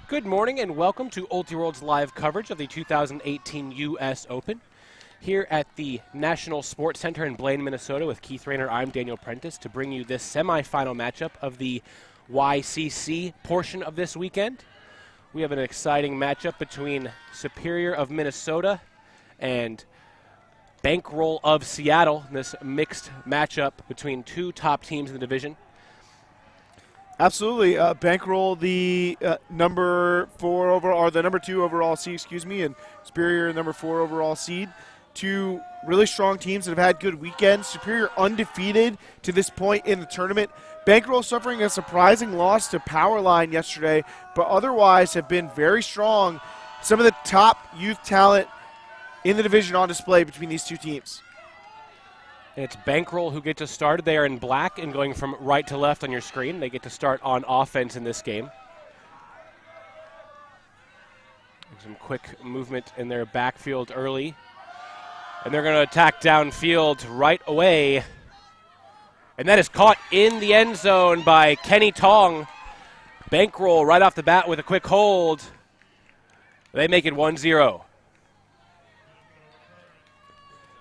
Good morning and welcome to UltiWorld's live coverage of the 2018 U.S. Open. Here at the National Sports Center in Blaine, Minnesota with Keith Rayner, I'm Daniel Prentice to bring you this semifinal matchup of the YCC portion of this weekend. We have an exciting matchup between Superior of Minnesota and Bankroll of Seattle, this mixed matchup between two top teams in the division. Absolutely. Bankroll, the number 4 overall, or the number 2 overall seed, and Superior, number 4 overall seed. Two really strong teams that have had good weekends. Superior undefeated to this point in the tournament. Bankroll suffering a surprising loss to Powerline yesterday, but otherwise have been very strong. Some of the top youth talent in the division on display between these two teams. It's Bankroll who get to start. They are in black and going from right to left on your screen. They get to start on offense in this game. Some quick movement in their backfield early. And they're going to attack downfield right away. And that is caught in the end zone by Kenny Tong. Bankroll right off the bat with a quick hold. They make it 1-0.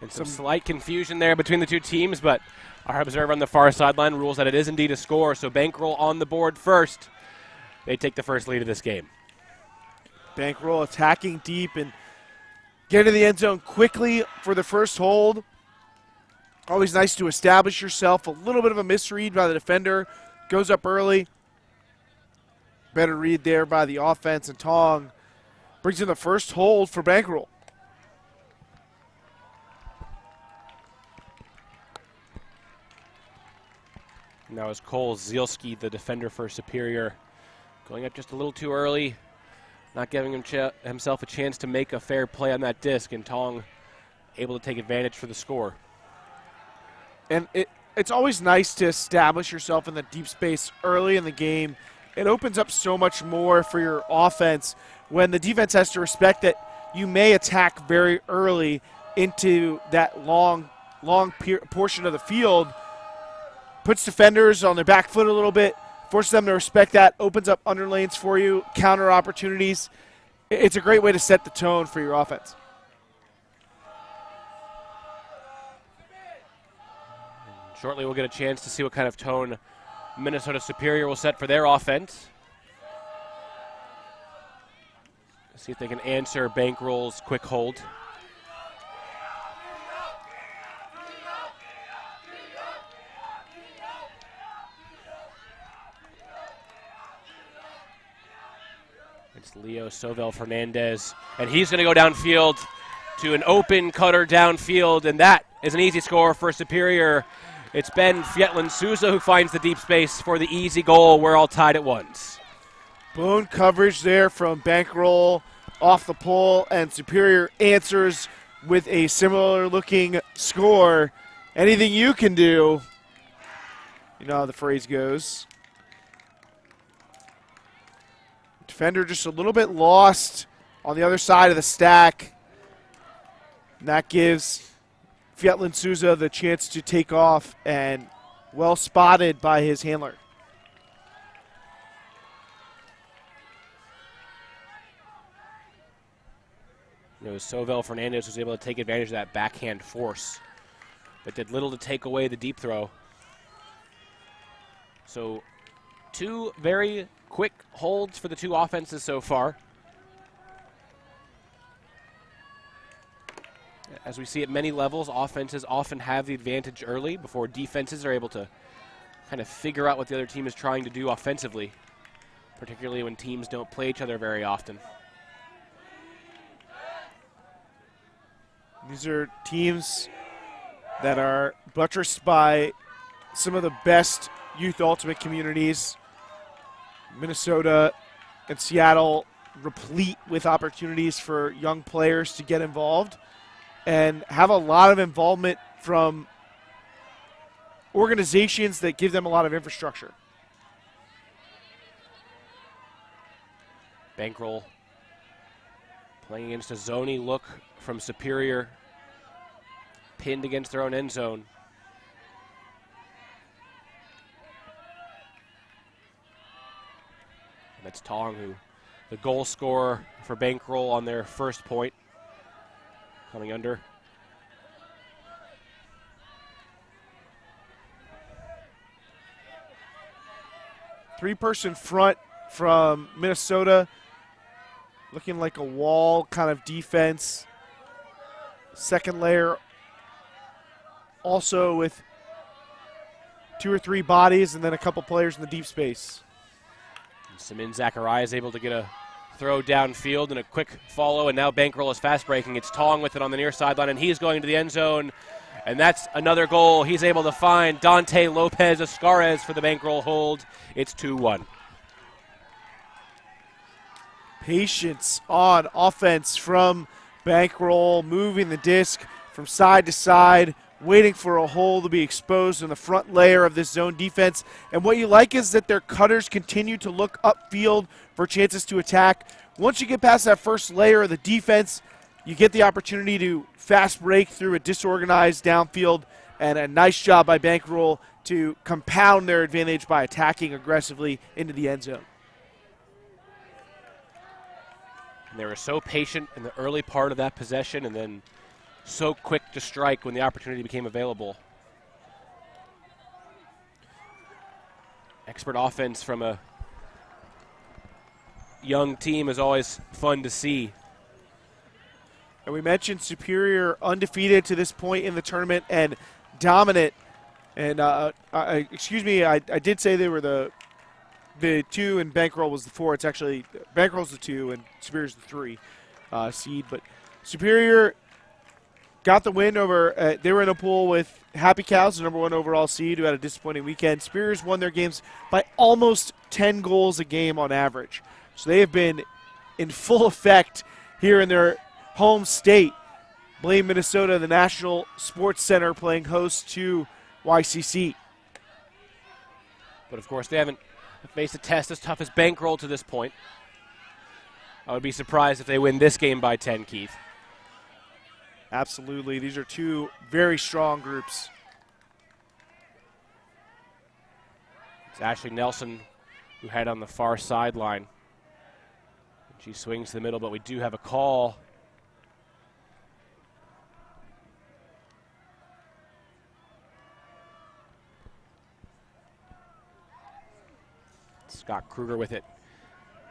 And some slight confusion there between the two teams, but our observer on the far sideline rules that it is indeed a score, so Bankroll on the board first. They take the first lead of this game. Bankroll attacking deep and getting to the end zone quickly for the first hold. Always nice to establish yourself. A little bit of a misread by the defender. Goes up early. Better read there by the offense, and Tong brings in the first hold for Bankroll. Now is Cole Zielski, the defender for Superior, going up just a little too early, not giving himself a chance to make a fair play on that disc, and Tong able to take advantage for the score. And it's always nice to establish yourself in the deep space early in the game. It opens up so much more for your offense when the defense has to respect that you may attack very early into that long portion of the field. Puts defenders on their back foot a little bit, forces them to respect that, opens up underlanes for you, counter opportunities. It's a great way to set the tone for your offense. Shortly we'll get a chance to see what kind of tone Minnesota Superior will set for their offense. See if they can answer Bankroll's quick hold. It's Leo Sovel Fernandez, and he's going to go downfield to an open cutter downfield, and that is an easy score for Superior. It's Ben Fietlin Souza who finds the deep space for the easy goal. We're all tied at once. Blown coverage there from Bankroll off the pole, and Superior answers with a similar-looking score. Anything you can do, you know how the phrase goes. Defender just a little bit lost on the other side of the stack. And that gives Fietlin Souza the chance to take off, and well spotted by his handler. Sovel Fernandez was able to take advantage of that backhand force, but did little to take away the deep throw. So two very quick holds for the two offenses so far. As we see at many levels, offenses often have the advantage early before defenses are able to kind of figure out what the other team is trying to do offensively, particularly when teams don't play each other very often. These are teams that are buttressed by some of the best youth ultimate communities. Minnesota and Seattle replete with opportunities for young players to get involved and have a lot of involvement from organizations that give them a lot of infrastructure. Bankroll playing against a zony look from Superior, pinned against their own end zone. That's Tong who the goal scorer for Bankroll on their first point, coming under. Three-person front from Minnesota, looking like a wall kind of defense. Second layer also with 2 or 3 bodies and then a couple players in the deep space. Samin Zachariah is able to get a throw downfield and a quick follow, and now Bankroll is fast breaking. It's Tong with it on the near sideline, and he's going to the end zone, and that's another goal. He's able to find Dante Lopez Ascares for the Bankroll hold. It's 2-1. Patience on offense from Bankroll, moving the disc from side to side, waiting for a hole to be exposed in the front layer of this zone defense. And what you like is that their cutters continue to look upfield for chances to attack. Once you get past that first layer of the defense, you get the opportunity to fast break through a disorganized downfield, and a nice job by Bankroll to compound their advantage by attacking aggressively into the end zone. And they were so patient in the early part of that possession and then so quick to strike when the opportunity became available. Expert offense from a young team is always fun to see. And we mentioned Superior undefeated to this point in the tournament and dominant. And excuse me, I did say they were the 2 and Bankroll was the 4. It's actually Bankroll's the 2 and Superior's the 3 seed. But Superior got the win over. They were in a pool with Happy Cows, the number 1 overall seed, who had a disappointing weekend. Superior's won their games by almost 10 goals a game on average. So they have been in full effect here in their home state. Blaine, Minnesota, the National Sports Center, playing host to YCC. But of course, they haven't faced a test as tough as Bankroll to this point. I would be surprised if they win this game by 10, Keith. Absolutely. These are 2 very strong groups. It's Ashley Nelson who had on the far sideline. She swings to the middle, but we do have a call. Scott Kruger with it.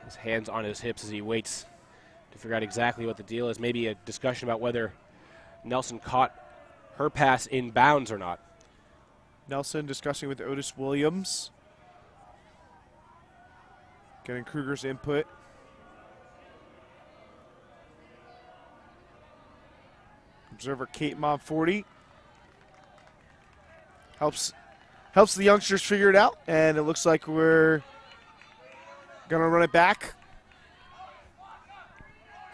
His hands on his hips as he waits to figure out exactly what the deal is. Maybe a discussion about whether Nelson caught her pass in bounds or not. Nelson discussing with Otis Williams. Getting Kruger's input. Observer Kate Monforti helps the youngsters figure it out, and it looks like we're going to run it back.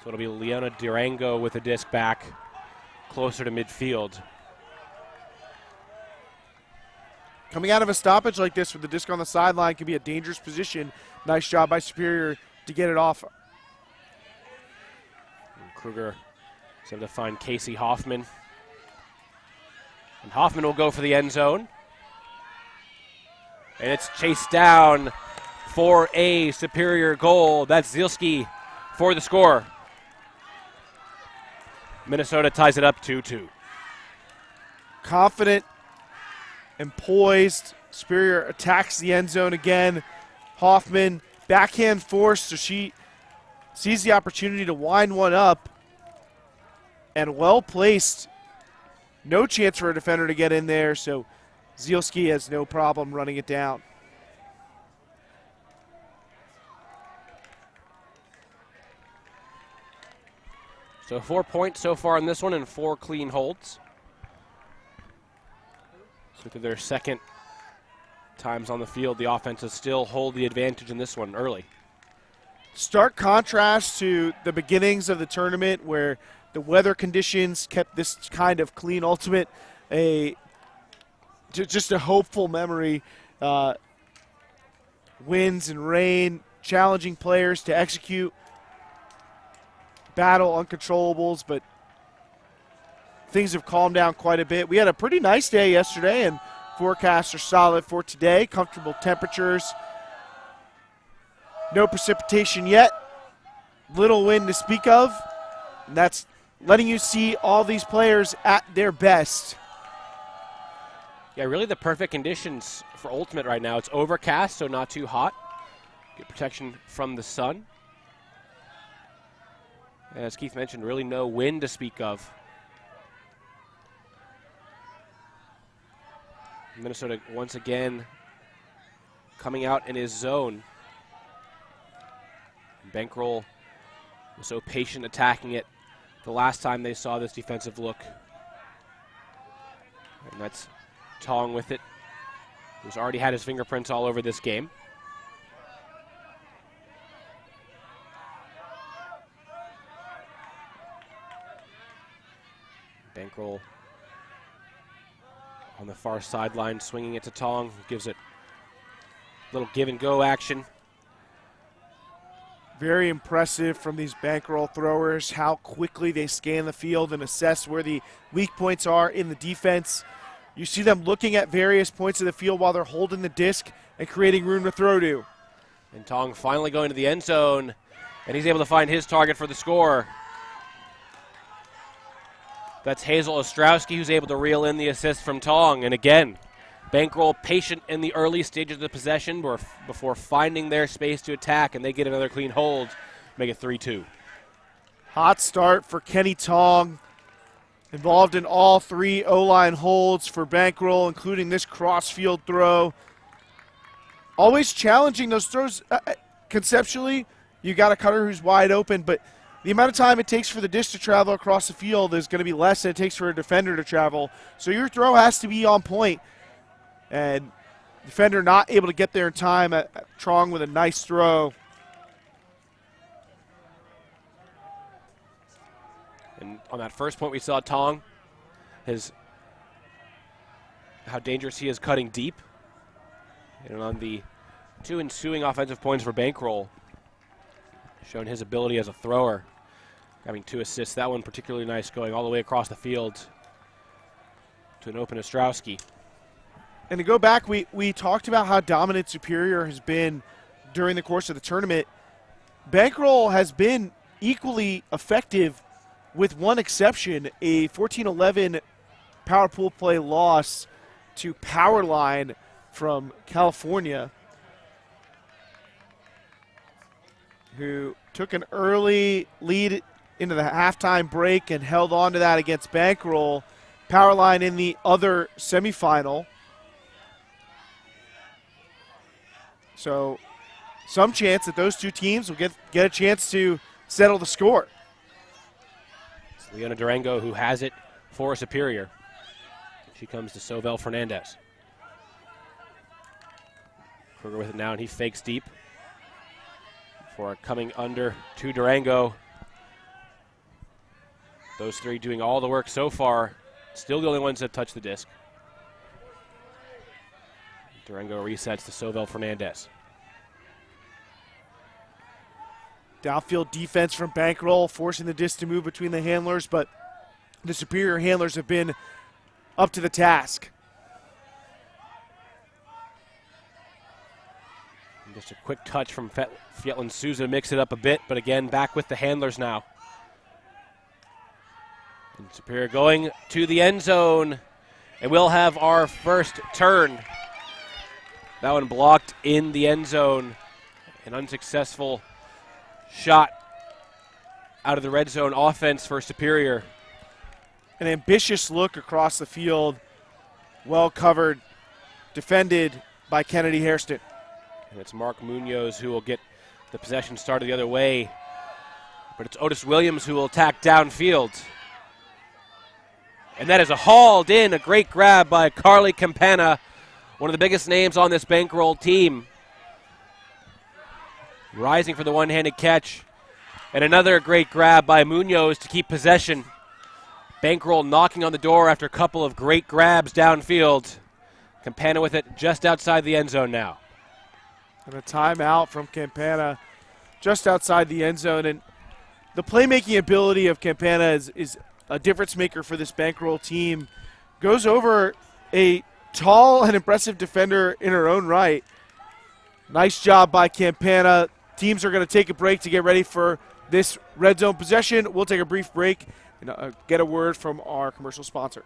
So it'll be Leona Durango with the disc back closer to midfield. Coming out of a stoppage like this with the disc on the sideline can be a dangerous position. Nice job by Superior to get it off. And Kruger is able to find Casey Hoffman. And Hoffman will go for the end zone. And it's chased down for a Superior goal. That's Zielski for the score. Minnesota ties it up 2-2. Confident and poised. Superior attacks the end zone again. Hoffman, backhand force, so she sees the opportunity to wind one up. And well placed. No chance for a defender to get in there, so Zielski has no problem running it down. So 4 points so far in this one and 4 clean holds. So to their second times on the field, the offenses still hold the advantage in this one early. Stark contrast to the beginnings of the tournament where the weather conditions kept this kind of clean ultimate just a hopeful memory. Winds and rain, challenging players to execute, battle uncontrollables, but things have calmed down quite a bit. We had a pretty nice day yesterday, and forecasts are solid for today. Comfortable temperatures. No precipitation yet, little wind to speak of. And that's letting you see all these players at their best. Yeah, really the perfect conditions for Ultimate right now. It's overcast, so not too hot. Get protection from the sun. And as Keith mentioned, really no wind to speak of. Minnesota once again coming out in his zone. Bankroll was so patient attacking it the last time they saw this defensive look. And that's Tong with it, who's already had his fingerprints all over this game. Bankroll on the far sideline, swinging it to Tong, who gives it a little give and go action. Very impressive from these bankroll throwers, how quickly they scan the field and assess where the weak points are in the defense. You see them looking at various points of the field while they're holding the disc and creating room to throw to. And Tong finally going to the end zone, and he's able to find his target for the score. That's Hazel Ostrowski, who's able to reel in the assist from Tong. And again, Bankroll patient in the early stages of the possession before finding their space to attack, and they get another clean hold, make it 3-2. Hot start for Kenny Tong. Involved in all three O-line holds for Bankroll, including this cross-field throw. Always challenging those throws. Conceptually, you got a cutter who's wide open, but the amount of time it takes for the disc to travel across the field is going to be less than it takes for a defender to travel. So your throw has to be on point. And defender not able to get there in time. Trong with a nice throw. And on that first point we saw Tong, how dangerous he is cutting deep. And on the two ensuing offensive points for Bankroll, showing his ability as a thrower, having 2 assists. That one particularly nice, going all the way across the field to an open Ostrowski. And to go back, we talked about how dominant Superior has been during the course of the tournament. Bankroll has been equally effective with one exception, a 14-11 power pool play loss to Powerline from California, who took an early lead into the halftime break and held on to that against Bankroll. Powerline in the other semifinal. So some chance that those two teams will get a chance to settle the score. It's Leona Durango who has it for Superior. She comes to Sovel Fernandez. Kruger with it now, and he fakes deep for coming under to Durango. Those three doing all the work so far. Still the only ones that touch the disc. Durango resets to Sovel Fernandez. Downfield defense from Bankroll, forcing the disc to move between the handlers, but the Superior handlers have been up to the task. And just a quick touch from Fietlin Souza to mix it up a bit, but again, back with the handlers now. And Superior going to the end zone, and we'll have our first turn. That one blocked in the end zone. An unsuccessful shot out of the red zone offense for Superior. An ambitious look across the field. Well covered, defended by Kennedy Hairston. And it's Mark Munoz who will get the possession started the other way. But it's Otis Williams who will attack downfield. And that is hauled in, a great grab by Carly Campana, one of the biggest names on this Bankroll team. Rising for the one-handed catch. And another great grab by Munoz to keep possession. Bankroll knocking on the door after a couple of great grabs downfield. Campana with it just outside the end zone now. And a timeout from Campana just outside the end zone. And the playmaking ability of Campana is a difference maker for this Bankroll team. Goes over a tall and impressive defender in her own right. Nice job by Campana. Teams are going to take a break to get ready for this red zone possession. We'll take a brief break and get a word from our commercial sponsor.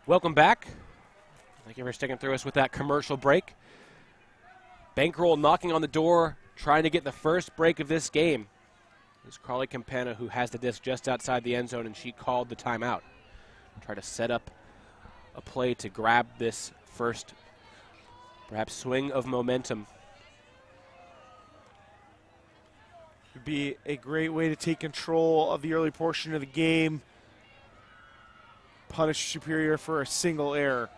Welcome back. Thank you for sticking through us with that commercial break. Bankroll knocking on the door, trying to get the first break of this game. It's Carly Campana who has the disc just outside the end zone, and she called the timeout. Try to set up a play to grab this first, perhaps, swing of momentum. Would be a great way to take control of the early portion of the game. Punish Superior for a single error.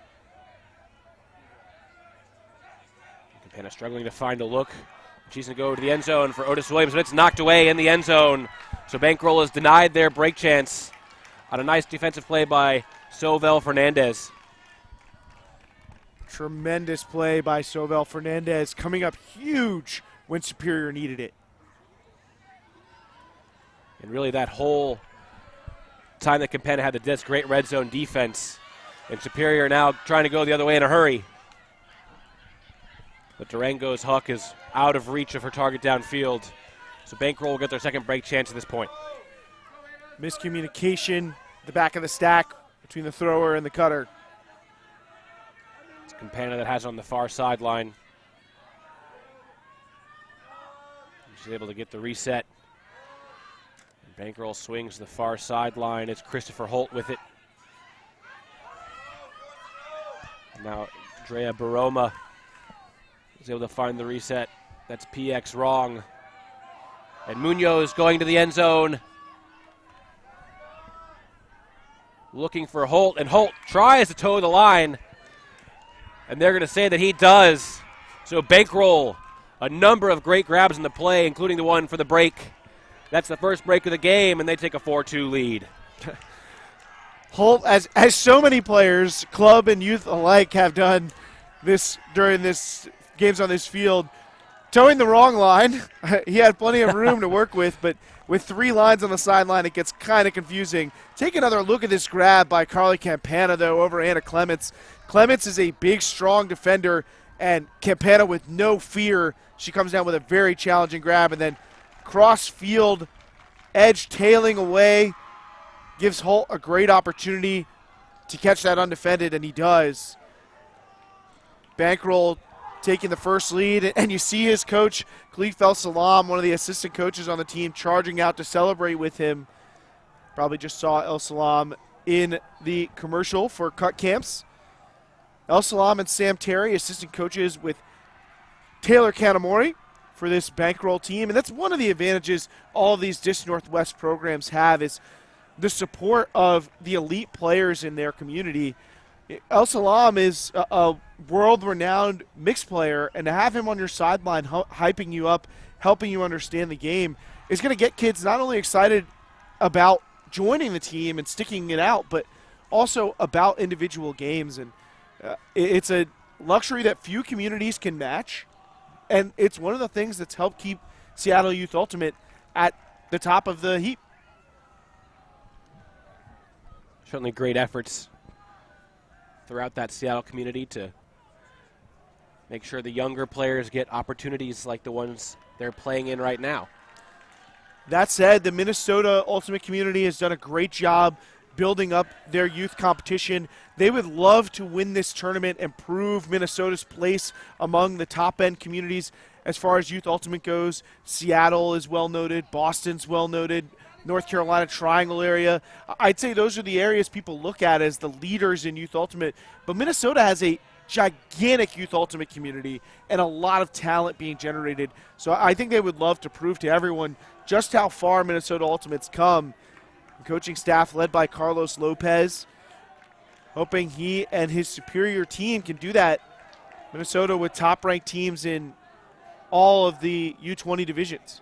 Campana struggling to find a look. She's going to go to the end zone for Otis Williams, but it's knocked away in the end zone. So Bankroll has denied their break chance on a nice defensive play by Sovel Fernandez. Tremendous play by Sovel Fernandez, coming up huge when Superior needed it. And really that whole time that Campana had the disc, great red zone defense. And Superior now trying to go the other way in a hurry. But Durango's huck is out of reach of her target downfield. So Bankroll will get their second break chance at this point. Miscommunication, the back of the stack between the thrower and the cutter. It's Campana that has it on the far sideline. She's able to get the reset. Bankroll swings to the far sideline. It's Christopher Holt with it. Now Drea Baroma is able to find the reset. That's PX wrong. And Munoz going to the end zone. Looking for Holt, and Holt tries to toe the line. And they're going to say that he does. So Bankroll, a number of great grabs in the play, including the one for the break. That's the first break of the game, and they take a 4-2 lead. Holt, as so many players, club and youth alike, have done this during this games on this field, towing the wrong line. He had plenty of room to work with, but with three lines on the sideline, it gets kind of confusing. Take another look at this grab by Carly Campana, though, over Anna Clements. Clements is a big, strong defender, and Campana, with no fear, she comes down with a very challenging grab, and then cross-field, edge tailing away, gives Holt a great opportunity to catch that undefended, and he does. Bankroll taking the first lead, and you see his coach, Khalif El Salam, one of the assistant coaches on the team, charging out to celebrate with him. Probably just saw El Salam in the commercial for Cut Camps. El Salam and Sam Terry, assistant coaches with Taylor Kanamori for this Bankroll team, and that's one of the advantages all of these District Northwest programs have, is the support of the elite players in their community. El Salam is a world-renowned mixed player, and to have him on your sideline hyping you up, helping you understand the game, is going to get kids not only excited about joining the team and sticking it out, but also about individual games. And it's a luxury that few communities can match. And it's one of the things that's helped keep Seattle Youth Ultimate at the top of the heap. Certainly great efforts throughout that Seattle community to make sure the younger players get opportunities like the ones they're playing in right now. That said, the Minnesota Ultimate community has done a great job building up their youth competition. They would love to win this tournament and prove Minnesota's place among the top-end communities as far as Youth Ultimate goes. Seattle is well noted. Boston's well noted. North Carolina Triangle area. I'd say those are the areas people look at as the leaders in Youth Ultimate. But Minnesota has a gigantic youth ultimate community and a lot of talent being generated. So I think they would love to prove to everyone just how far Minnesota Ultimates come. The coaching staff led by Carlos Lopez, hoping he and his superior team can do that. Minnesota with top-ranked teams in all of the U20 divisions.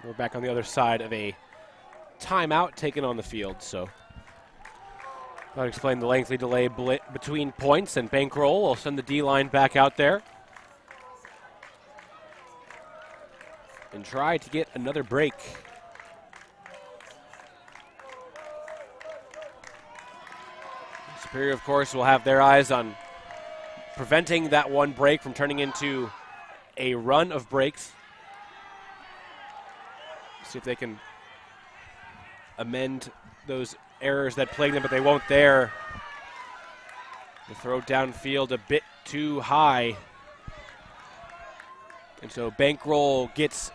We're back on the other side of a timeout taken on the field, so I'll explain the lengthy delay between points, and Bankroll will send the D-line back out there and try to get another break. Superior, of course, will have their eyes on preventing that one break from turning into a run of breaks. See if they can amend those errors that plague them, but they won't there. The throw downfield a bit too high. And so Bankroll gets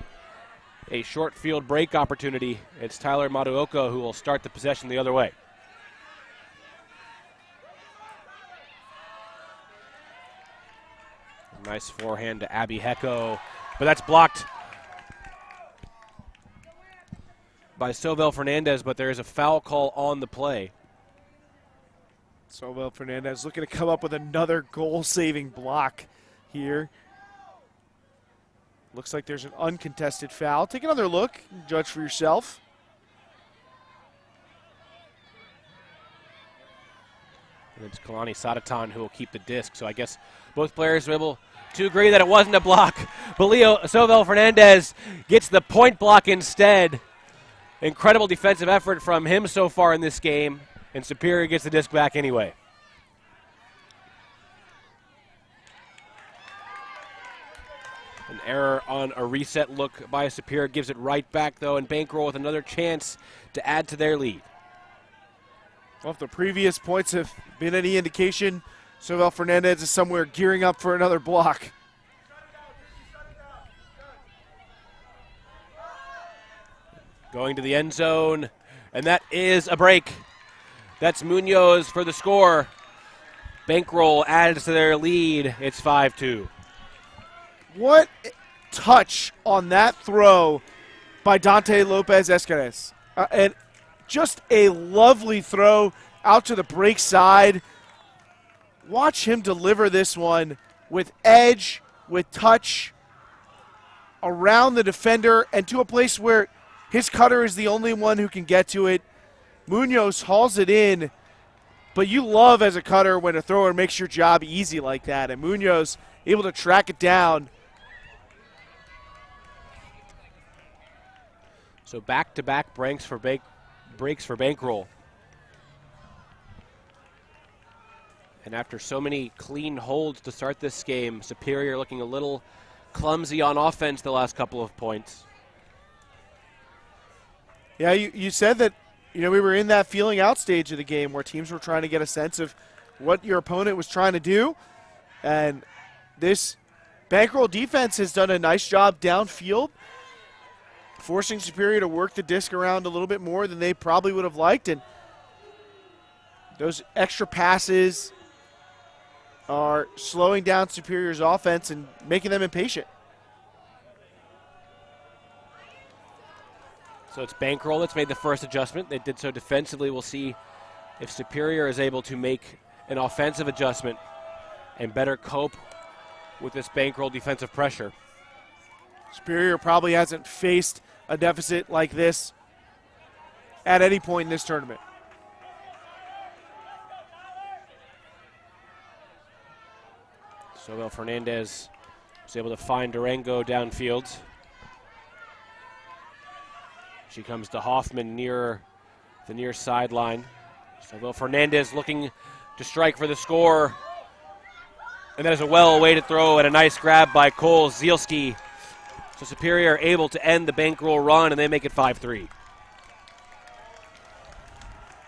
a short field break opportunity. It's Tyler Maduoka who will start the possession the other way. Nice forehand to Abby Hecko, but that's blocked by Sobel Fernandez, but there is a foul call on the play. Sobel Fernandez looking to come up with another goal-saving block here. Looks like there's an uncontested foul. Take another look, judge for yourself. And it's Kalani Sadatan who will keep the disc, so I guess both players were able to agree that it wasn't a block. But Leo Sobel Fernandez gets the point block instead. Incredible defensive effort from him so far in this game, and Superior gets the disc back anyway. An error on a reset look by Superior gives it right back, though, and Bankroll with another chance to add to their lead. Well, if the previous points have been any indication, Sobel Fernandez is somewhere gearing up for another block. Going to the end zone, and that is a break. That's Munoz for the score. Bankroll adds to their lead. It's 5-2. What touch on that throw by Dante Lopez Escanes. And just a lovely throw out to the break side. Watch him deliver this one with edge, with touch, around the defender, and to a place where his cutter is the only one who can get to it. Munoz hauls it in, but you love as a cutter when a thrower makes your job easy like that, and Munoz able to track it down. So back-to-back breaks for Bankroll. And after so many clean holds to start this game, Superior looking a little clumsy on offense the last couple of points. Yeah, you said that, we were in that feeling out stage of the game where teams were trying to get a sense of what your opponent was trying to do. And this Bankroll defense has done a nice job downfield, forcing Superior to work the disc around a little bit more than they probably would have liked. And those extra passes are slowing down Superior's offense and making them impatient. So it's Bankroll that's made the first adjustment. They did so defensively. We'll see if Superior is able to make an offensive adjustment and better cope with this Bankroll defensive pressure. Superior probably hasn't faced a deficit like this at any point in this tournament. Sobel Fernandez was able to find Durango downfield. She comes to Hoffman near the near sideline. Sobel Fernandez looking to strike for the score. And that is a well way to throw and a nice grab by Cole Zielski. So Superior able to end the Bankroll run, and they make it 5-3.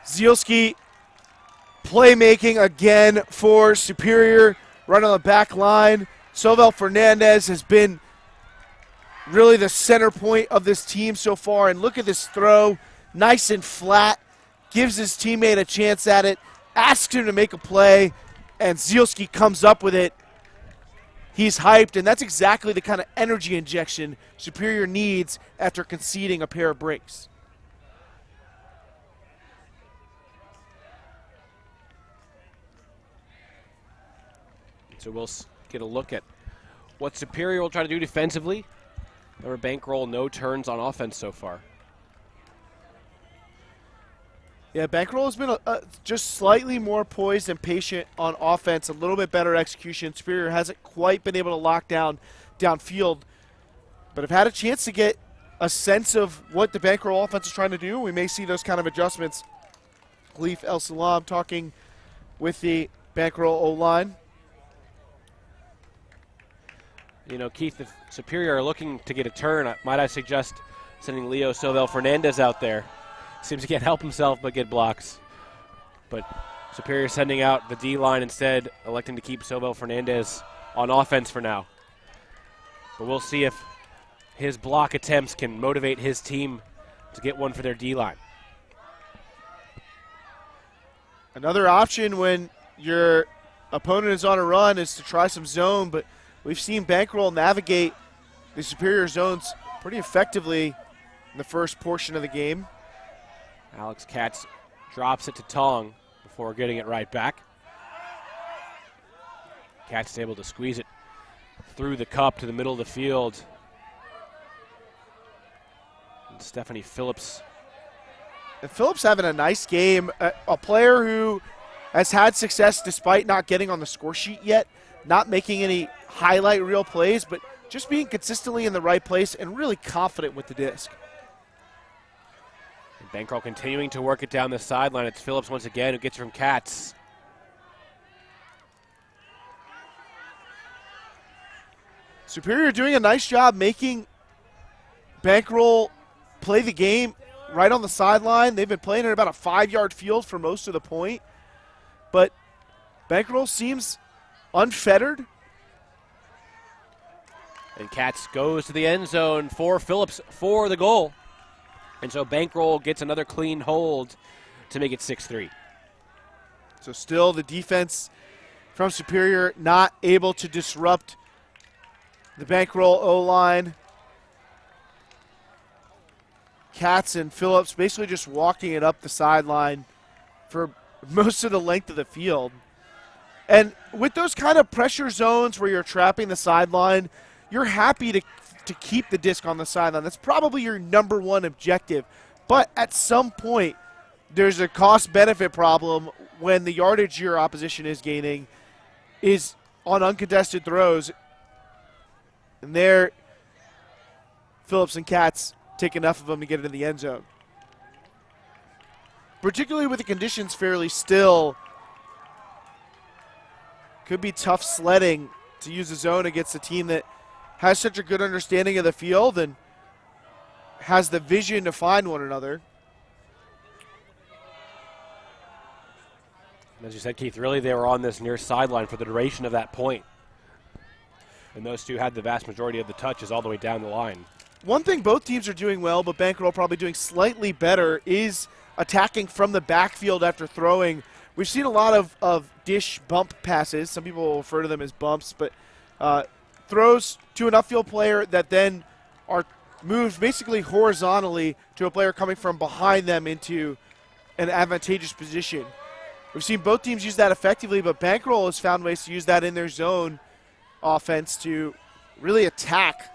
Zielski playmaking again for Superior, right on the back line. Sovel Fernandez has been really the center point of this team so far, and look at this throw, nice and flat, gives his teammate a chance at it, asks him to make a play, and Zielski comes up with it. He's hyped, and that's exactly the kind of energy injection Superior needs after conceding a pair of breaks. So we'll get a look at what Superior will try to do defensively. Remember, Bankroll, no turns on offense so far. Yeah, Bankroll has been just slightly more poised and patient on offense, a little bit better execution. Superior hasn't quite been able to lock down downfield, but have had a chance to get a sense of what the Bankroll offense is trying to do. We may see those kind of adjustments. Khalif El Salam talking with the Bankroll O-line. You know, Keith, if Superior are looking to get a turn, might I suggest sending Leo Sovel Fernandez out there. Seems he can't help himself but get blocks. But Superior sending out the D-line instead, electing to keep Sovel Fernandez on offense for now. But we'll see if his block attempts can motivate his team to get one for their D-line. Another option when your opponent is on a run is to try some zone, but we've seen Bankroll navigate the Superior zones pretty effectively in the first portion of the game. Alex Katz drops it to Tong before getting it right back. Katz is able to squeeze it through the cup to the middle of the field. And Stephanie Phillips. And Phillips having a nice game, a player who has had success despite not getting on the score sheet yet, not making any highlight reel plays, but just being consistently in the right place and really confident with the disc. And Bankroll continuing to work it down the sideline. It's Phillips once again who gets it from Katz. Superior doing a nice job making Bankroll play the game right on the sideline. They've been playing at about a 5-yard field for most of the point, but Bankroll seems unfettered. And Katz goes to the end zone for Phillips for the goal. And so Bankroll gets another clean hold to make it 6-3. So still the defense from Superior not able to disrupt the Bankroll O-line. Katz and Phillips basically just walking it up the sideline for most of the length of the field. And with those kind of pressure zones where you're trapping the sideline, you're happy to keep the disc on the sideline. That's probably your number one objective. But at some point, there's a cost-benefit problem when the yardage your opposition is gaining is on uncontested throws. And there, Phillips and Katz take enough of them to get into the end zone. Particularly with the conditions fairly still, could be tough sledding to use the zone against a team that has such a good understanding of the field and has the vision to find one another. As you said, Keith, really they were on this near sideline for the duration of that point. And those two had the vast majority of the touches all the way down the line. One thing both teams are doing well, but Bankroll probably doing slightly better, is attacking from the backfield after throwing. We've seen a lot of dish bump passes. Some people will refer to them as bumps, but throws to an upfield player that then are moved basically horizontally to a player coming from behind them into an advantageous position. We've seen both teams use that effectively, but Bankroll has found ways to use that in their zone offense to really attack.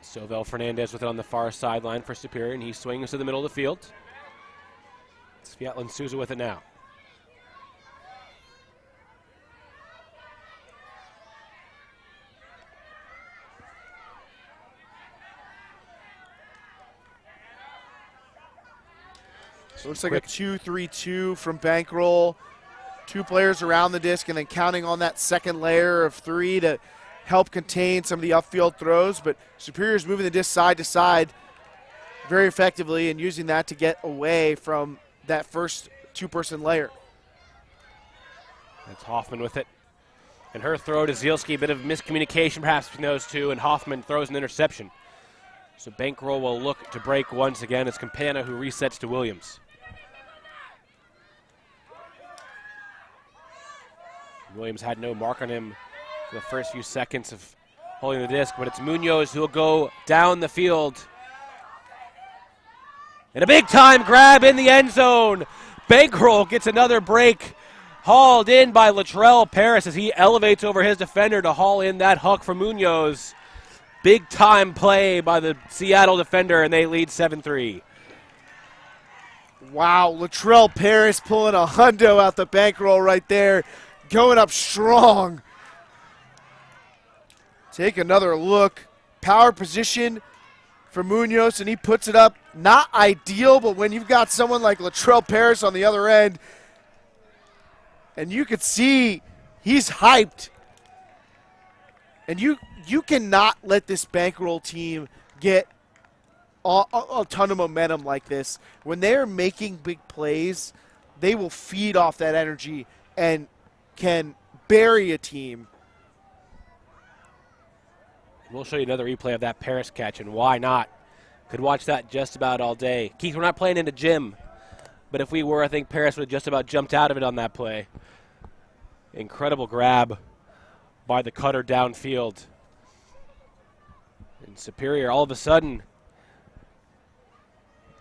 Sovel Fernandez with it on the far sideline for Superior, and he swings to the middle of the field. Svjatlin Souza with it now. So it looks like a 2-3-2 from Bankroll. Two players around the disc and then counting on that second layer of three to help contain some of the upfield throws. But Superior is moving the disc side to side very effectively and using that to get away from that first two-person layer. That's Hoffman with it. And her throw to Zielski, a bit of miscommunication perhaps between those two, and Hoffman throws an interception. So Bankroll will look to break once again. It's Campana who resets to Williams. Williams had no mark on him for the first few seconds of holding the disc, but it's Munoz who will go down the field. And a big-time grab in the end zone. Bankroll gets another break. Hauled in by Latrell Paris as he elevates over his defender to haul in that hook for Munoz. Big-time play by the Seattle defender, and they lead 7-3. Wow, Latrell Paris pulling a hundo out the bankroll right there, going up strong. Take another look. Power position for Munoz, and he puts it up. Not ideal, but when you've got someone like Latrell Paris on the other end, and you could see he's hyped. And you cannot let this bankroll team get a ton of momentum like this. When they're making big plays, they will feed off that energy and can bury a team. We'll show you another replay of that Paris catch, and why not? Could watch that just about all day. Keith, we're not playing in the gym, but if we were, I think Paris would have just about jumped out of it on that play. Incredible grab by the cutter downfield. And Superior all of a sudden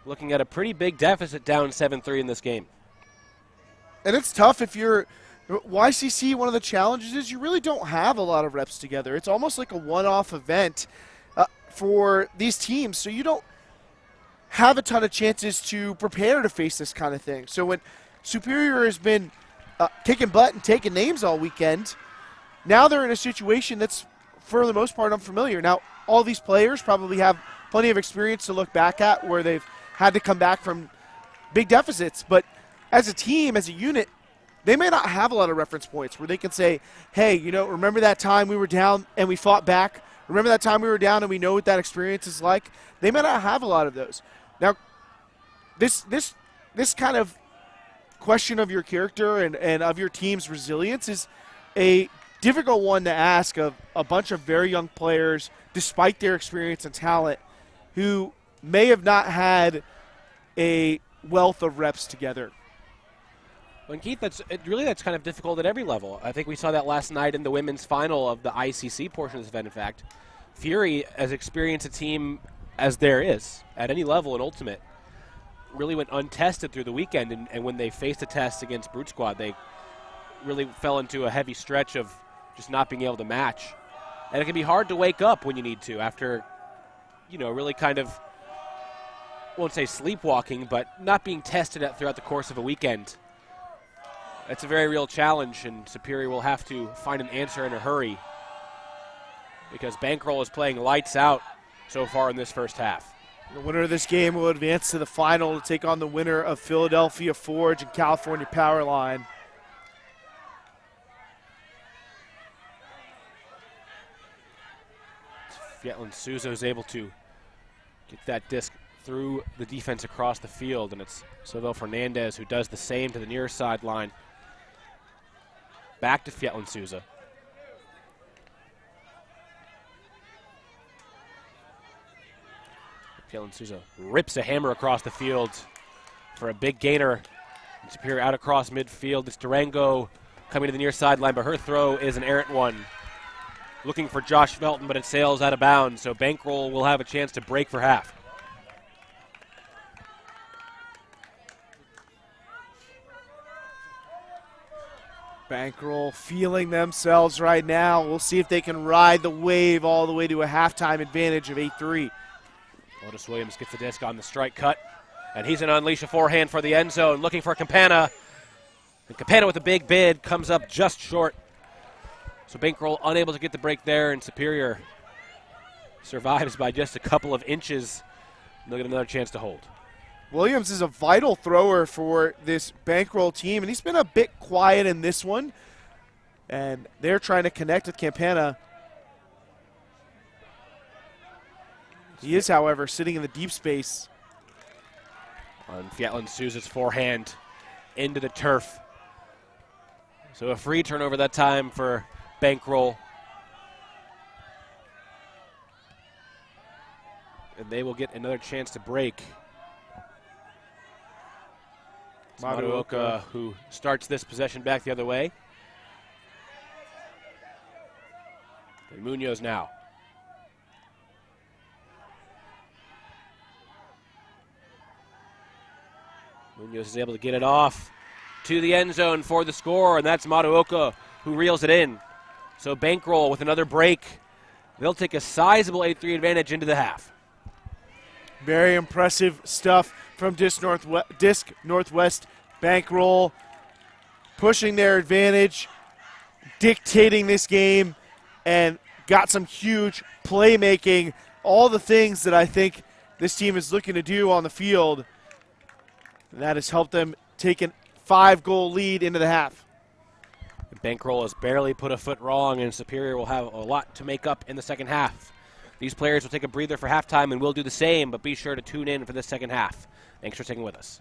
looking at a pretty big deficit, down 7-3 in this game. And it's tough if you're YCC. One of the challenges is you really don't have a lot of reps together. It's almost like a one-off event for these teams, so you don't have a ton of chances to prepare to face this kind of thing. So when Superior has been kicking butt and taking names all weekend, now they're in a situation that's, for the most part, unfamiliar. Now, all these players probably have plenty of experience to look back at where they've had to come back from big deficits. But as a team, as a unit, they may not have a lot of reference points where they can say, hey, you know, remember that time we were down and we fought back? Remember that time we were down and we know what that experience is like? They may not have a lot of those. Now, this kind of question of your character and of your team's resilience is a difficult one to ask of a bunch of very young players, despite their experience and talent, who may have not had a wealth of reps together. And Keith, that's kind of difficult at every level. I think we saw that last night in the women's final of the ICC portion of this event, in fact. Fury, as experienced a team as there is, at any level in Ultimate, really went untested through the weekend, and when they faced a test against Brute Squad, they really fell into a heavy stretch of just not being able to match. And it can be hard to wake up when you need to after, you know, really kind of, I won't say sleepwalking, but not being tested throughout the course of a weekend. It's a very real challenge, and Superior will have to find an answer in a hurry because Bankroll is playing lights out so far in this first half. The winner of this game will advance to the final to take on the winner of Philadelphia Forge and California Powerline. Fietlin Souza is able to get that disc through the defense across the field, and it's Silvio Fernandez who does the same to the near sideline. Back to Fietlin Souza. Fietlin Souza rips a hammer across the field for a big gainer. Superior out across midfield. It's Durango coming to the near sideline, but her throw is an errant one. Looking for Josh Felton, but it sails out of bounds, so Bankroll will have a chance to break for half. Bankroll feeling themselves right now. We'll see if they can ride the wave all the way to a halftime advantage of 8-3. Otis Williams gets the disc on the strike cut, and he's going to unleash a forehand for the end zone, looking for Campana. And Campana with a big bid comes up just short. So Bankroll unable to get the break there, and Superior survives by just a couple of inches. They'll get another chance to hold. Williams is a vital thrower for this Bankroll team, and he's been a bit quiet in this one. And they're trying to connect with Campana. He is, however, sitting in the deep space. on Fiatlan Souza's forehand into the turf. So a free turnover that time for Bankroll. And they will get another chance to break. It's Maruoka who starts this possession back the other way. And Munoz now. Munoz is able to get it off to the end zone for the score, and that's Maruoka who reels it in. So Bankroll with another break. They'll take a sizable 8-3 advantage into the half. Very impressive stuff from Disc Northwest. Bankroll pushing their advantage, dictating this game, and got some huge playmaking. All the things that I think this team is looking to do on the field. And that has helped them take a 5-goal lead into the half. Bankroll has barely put a foot wrong, and Superior will have a lot to make up in the second half. These players will take a breather for halftime, and we'll do the same, but be sure to tune in for this second half. Thanks for sticking with us.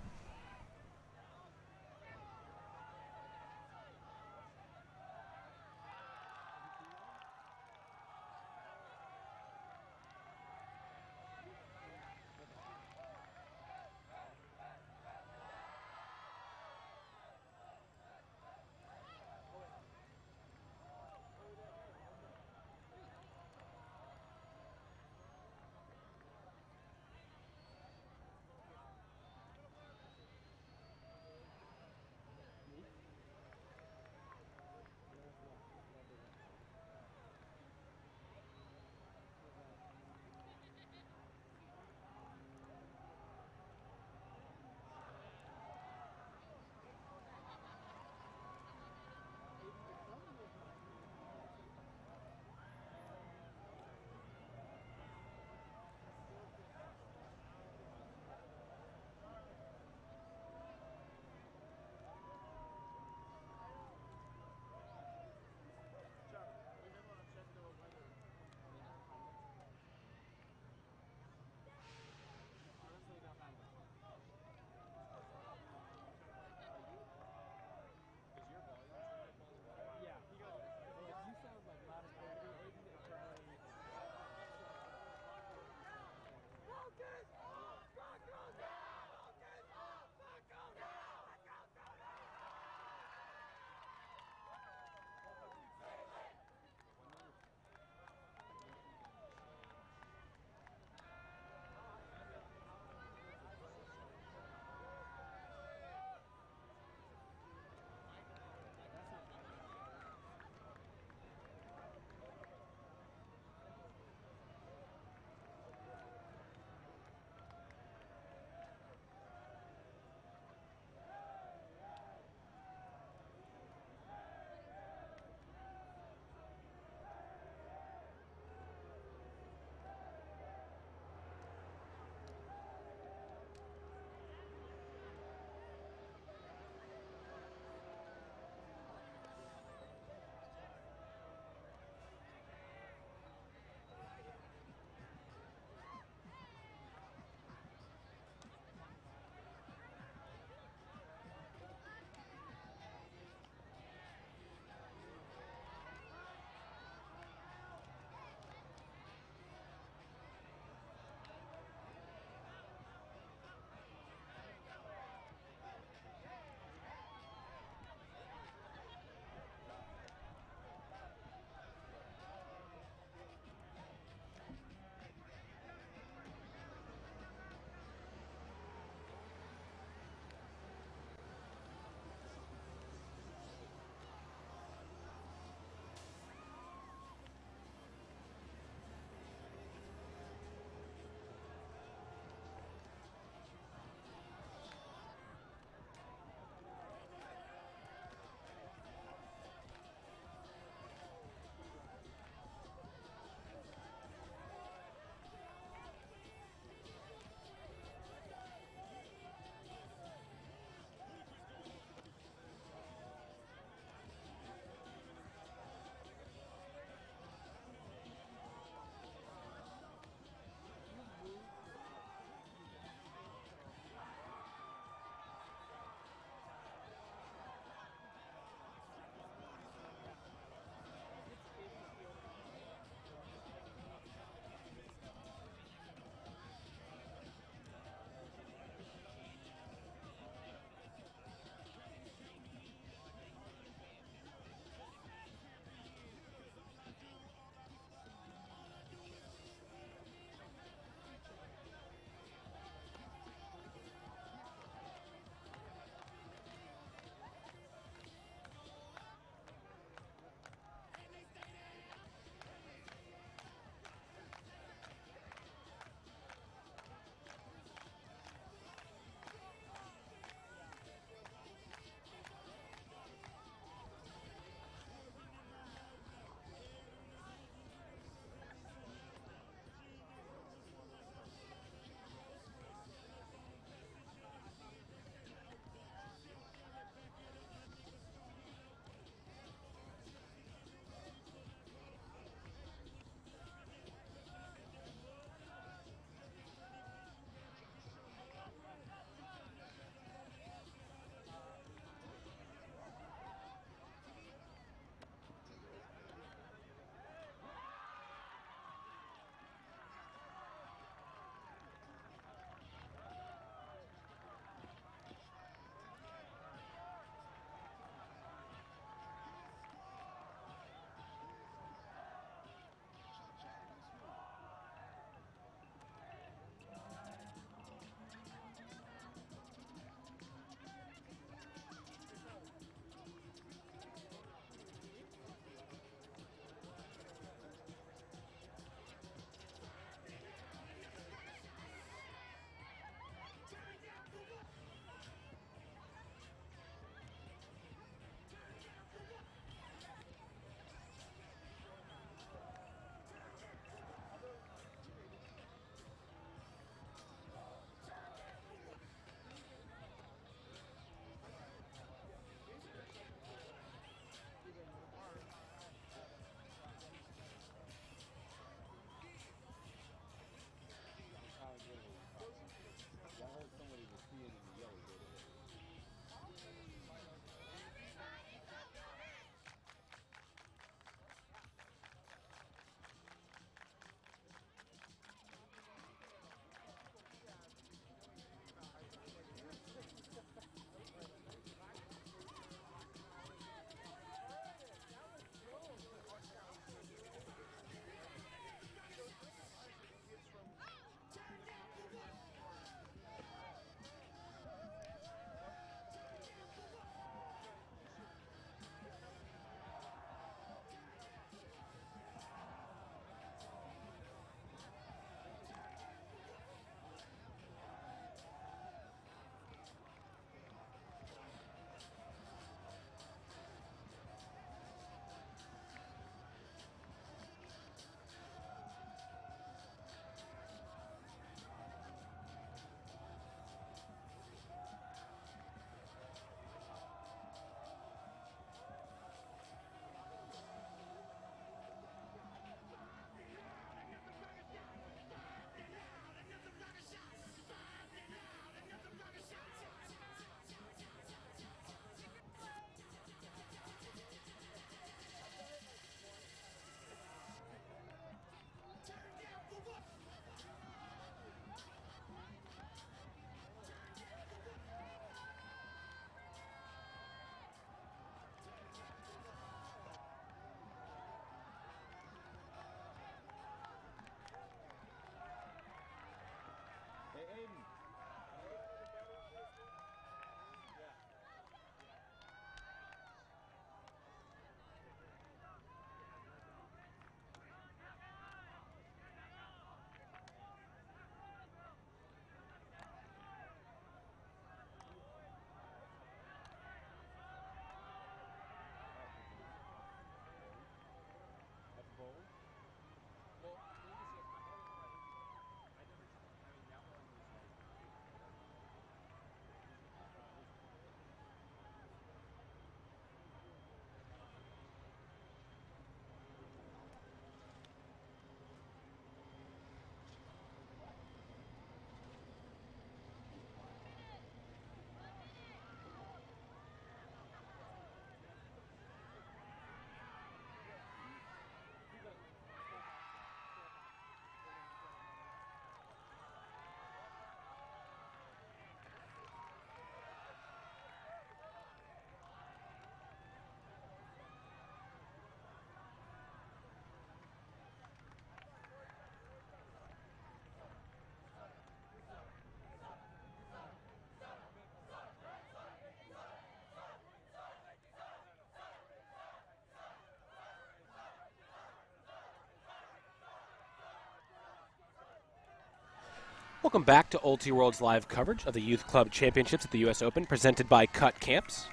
Welcome back to Ulti World's live coverage of the Youth Club Championships at the U.S. Open, presented by Cut Camps.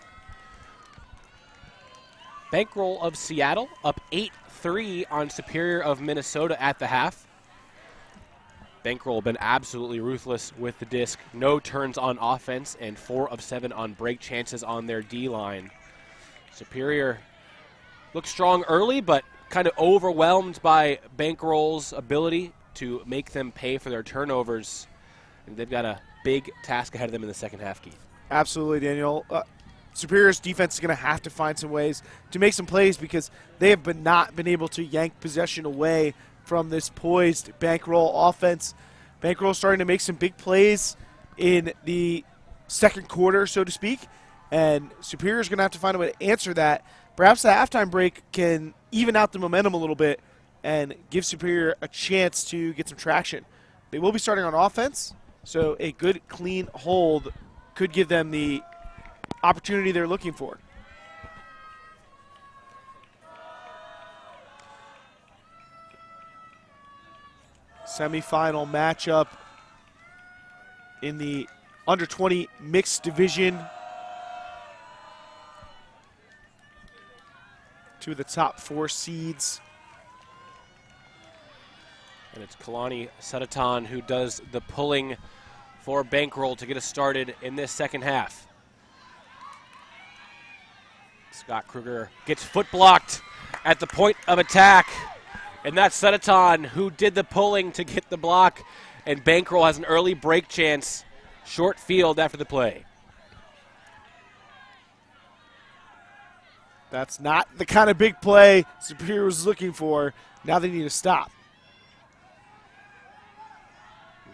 Bankroll of Seattle up 8-3 on Superior of Minnesota at the half. Bankroll been absolutely ruthless with the disc. No turns on offense and 4 of 7 on break chances on their D-line. Superior looked strong early, but kind of overwhelmed by Bankroll's ability to make them pay for their turnovers. And they've got a big task ahead of them in the second half, Keith. Absolutely, Daniel. Superior's defense is going to have to find some ways to make some plays because they have not been able to yank possession away from this poised Bankroll offense. Bankroll starting to make some big plays in the second quarter, so to speak, and Superior's going to have to find a way to answer that. Perhaps the halftime break can even out the momentum a little bit and give Superior a chance to get some traction. They will be starting on offense, so a good, clean hold could give them the opportunity they're looking for. Semifinal matchup in the under 20 mixed division. Two of the top 4 seeds. And it's Kalani Sedatan who does the pulling for Bankroll to get us started in this second half. Scott Kruger gets foot blocked at the point of attack. And that's Sedatan who did the pulling to get the block. And Bankroll has an early break chance. Short field after the play. That's not the kind of big play Superior was looking for. Now they need to stop.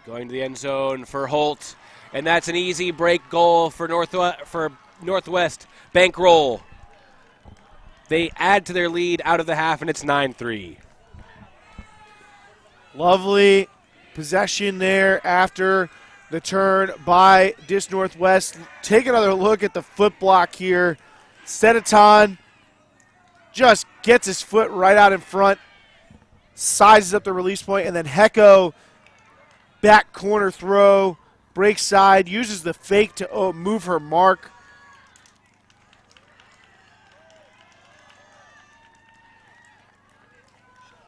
Going to the end zone for Holt. And that's an easy break goal for Northwest Bankroll. They add to their lead out of the half, and it's 9-3. Lovely possession there after the turn by Dis Northwest. Take another look at the foot block here. Sedatan just gets his foot right out in front, sizes up the release point, and then Hecko, back corner throw, break side, uses the fake to move her mark.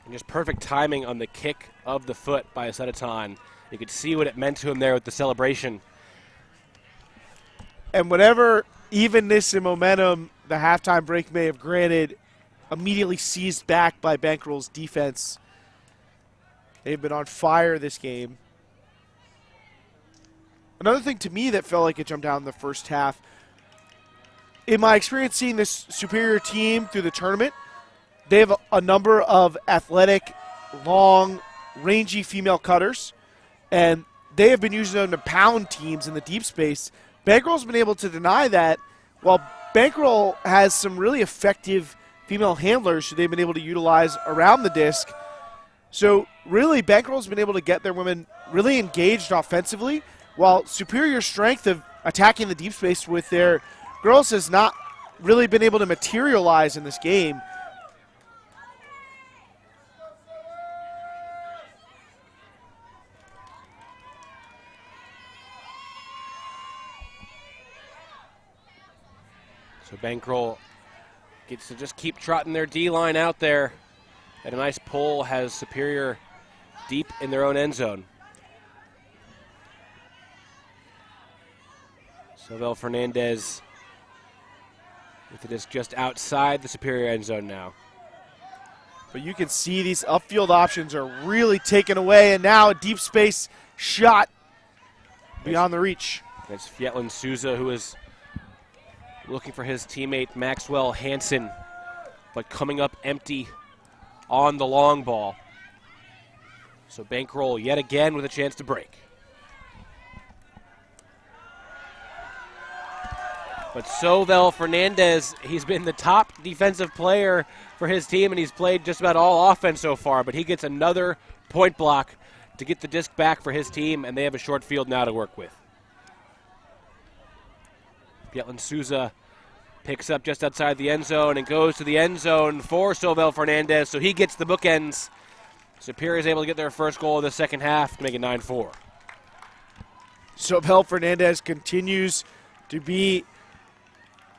And just perfect timing on the kick of the foot by Sedatan. You could see what it meant to him there with the celebration. And whatever evenness and momentum the halftime break may have granted, immediately seized back by Bankroll's defense. They've been on fire this game. Another thing to me that felt like it jumped out in the first half, in my experience seeing this Superior team through the tournament, they have a number of athletic, long, rangy female cutters, and they have been using them to pound teams in the deep space. Bankroll's been able to deny that, while Bankroll has some really effective female handlers who they've been able to utilize around the disc. So really, Bankroll's been able to get their women really engaged offensively, while Superior's strength of attacking the deep space with their girls has not really been able to materialize in this game. So Bankroll gets to just keep trotting their D-line out there. And a nice pull has Superior deep in their own end zone. Sobel Fernandez with the disc just outside the Superior end zone now. But you can see these upfield options are really taken away, and now a deep space shot beyond the reach. It's Fietlin Souza who is looking for his teammate Maxwell Hansen, but coming up empty on the long ball. So Bankroll yet again with a chance to break. But Sobel Fernandez, he's been the top defensive player for his team, and he's played just about all offense so far, but he gets another point block to get the disc back for his team, and they have a short field now to work with. Fietlin Souza picks up just outside the end zone and goes to the end zone for Sobel Fernandez, so he gets the bookends. Superior is able to get their first goal in the second half to make it 9-4. Sobel Fernandez continues to be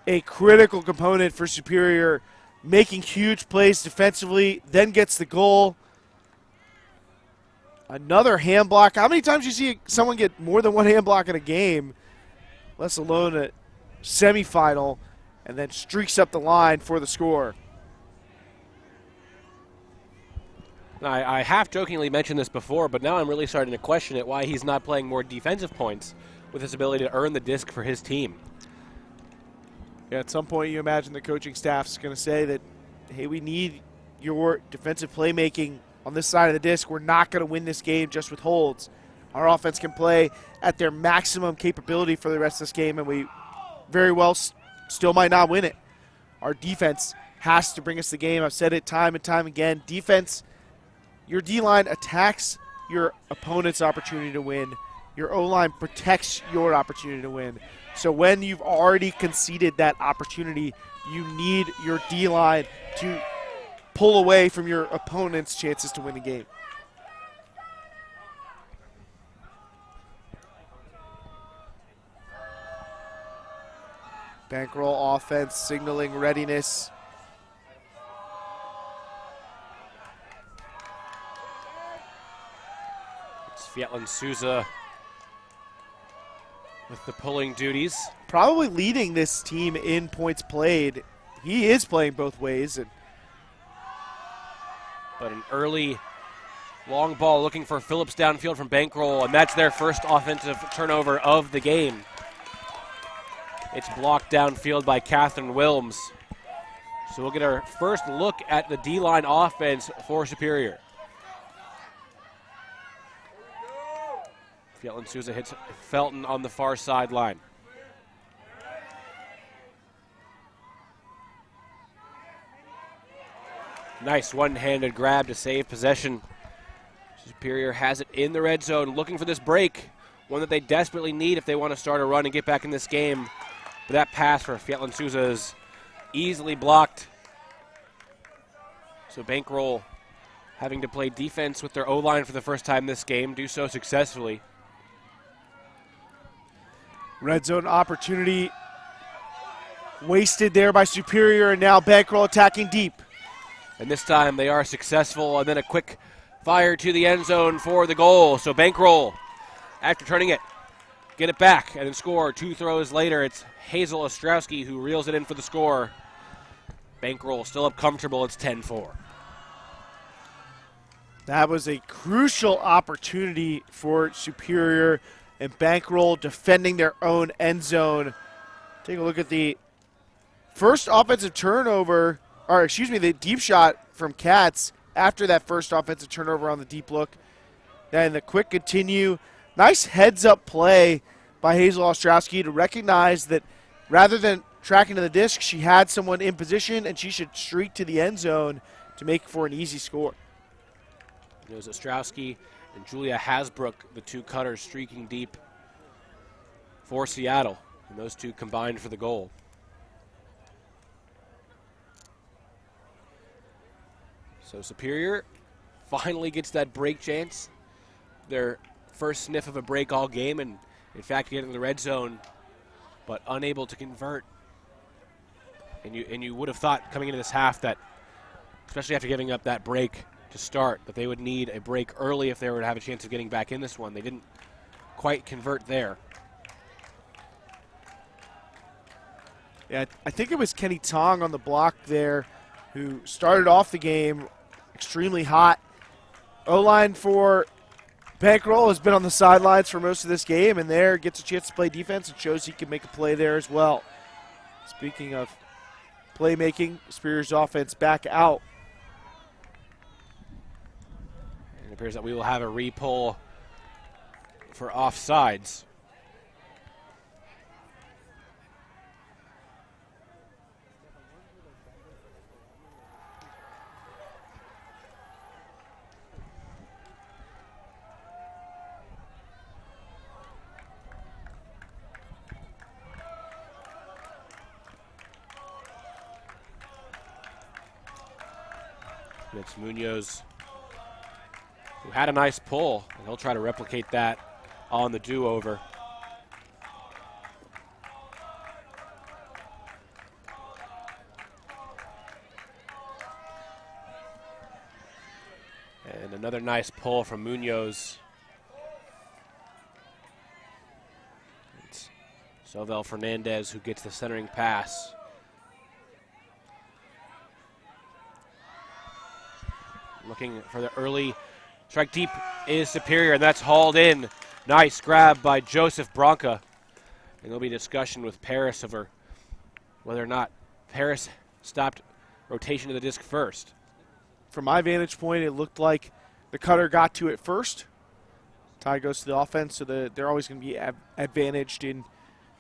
a critical component for Superior, making huge plays defensively, then gets the goal. Another hand block. How many times do you see someone get more than one hand block in a game, let alone a semifinal, and then streaks up the line for the score? I half-jokingly mentioned this before, but now I'm really starting to question it, why he's not playing more defensive points with his ability to earn the disc for his team. Yeah, at some point you imagine the coaching staff's going to say that, hey, we need your defensive playmaking on this side of the disc. We're not going to win this game just with holds. Our offense can play at their maximum capability for the rest of this game, and we very well still might not win it. Our defense has to bring us the game. I've said it time and time again. Defense, your D-line attacks your opponent's opportunity to win. Your O-line protects your opportunity to win. So when you've already conceded that opportunity, you need your D-line to pull away from your opponent's chances to win the game. Bankroll offense signaling readiness. It's Fietlin Souza with the pulling duties. Probably leading this team in points played. He is playing both ways. But an early long ball looking for Phillips downfield from Bankroll, and that's their first offensive turnover of the game. It's blocked downfield by Catherine Wilms. So we'll get our first look at the D-line offense for Superior. Fietlin Souza hits Felton on the far sideline. Nice one-handed grab to save possession. Superior has it in the red zone, looking for this break, one that they desperately need if they want to start a run and get back in this game. But that pass for Fietlin Souza is easily blocked. So Bankroll having to play defense with their O-line for the first time this game, do so successfully. Red zone opportunity wasted there by Superior, and now Bankroll attacking deep. And this time they are successful, and then a quick fire to the end zone for the goal. So Bankroll, after turning it, get it back and then score. Two throws later, it's Hazel Ostrowski who reels it in for the score. Bankroll still up comfortable. It's 10-4. That was a crucial opportunity for Superior, and Bankroll defending their own end zone. Take a look at the first offensive turnover, or excuse me, the deep shot from Katz after that first offensive turnover on the deep look. Then the quick continue. Nice heads-up play by Hazel Ostrowski to recognize that rather than tracking to the disc, she had someone in position, and she should streak to the end zone to make for an easy score. It was Ostrowski and Julia Hasbrook, the two cutters streaking deep for Seattle, and those two combined for the goal. So Superior finally gets that break chance. Their first sniff of a break all game, and in fact get in the red zone, but unable to convert. And you would have thought coming into this half that, especially after giving up that break to start, that they would need a break early if they were to have a chance of getting back in this one. They didn't quite convert there. Yeah, I think it was Kenny Tong on the block there who started off the game extremely hot. O-line for Bankroll has been on the sidelines for most of this game, and there gets a chance to play defense and shows he can make a play there as well. Speaking of playmaking, Superior's offense back out. It appears that we will have a repull for offsides. It's Munoz, who had a nice pull, and he'll try to replicate that on the do-over. And another nice pull from Munoz. It's Sovel Fernandez who gets the centering pass. Looking for the early strike deep is Superior, and that's hauled in. Nice grab by Joseph Branca. And there'll be discussion with Paris over whether or not Paris stopped rotation of the disc first. From my vantage point, it looked like the cutter got to it first. Tie goes to the offense, so they're always going to be advantaged in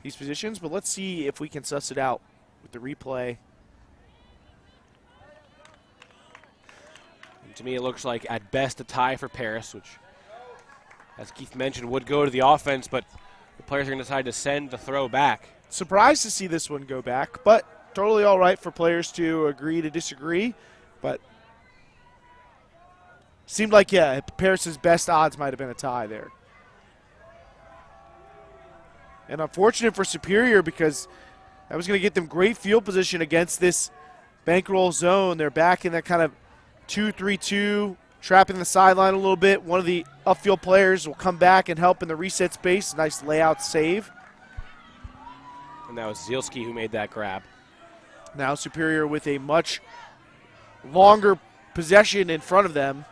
these positions. But let's see if we can suss it out with the replay. And to me, it looks like at best a tie for Paris, which, as Keith mentioned, would go to the offense, but the players are going to decide to send the throw back. Surprised to see this one go back, but totally all right for players to agree to disagree. But seemed like, yeah, Paris's best odds might have been a tie there. And unfortunate for Superior because that was going to get them great field position against this bankroll zone. They're back in that kind of 2-3-2, trapping the sideline a little bit. One of the upfield players will come back and help in the reset space. Nice layout save. And that was Zielski who made that grab. Now Superior with a much longer possession in front of them.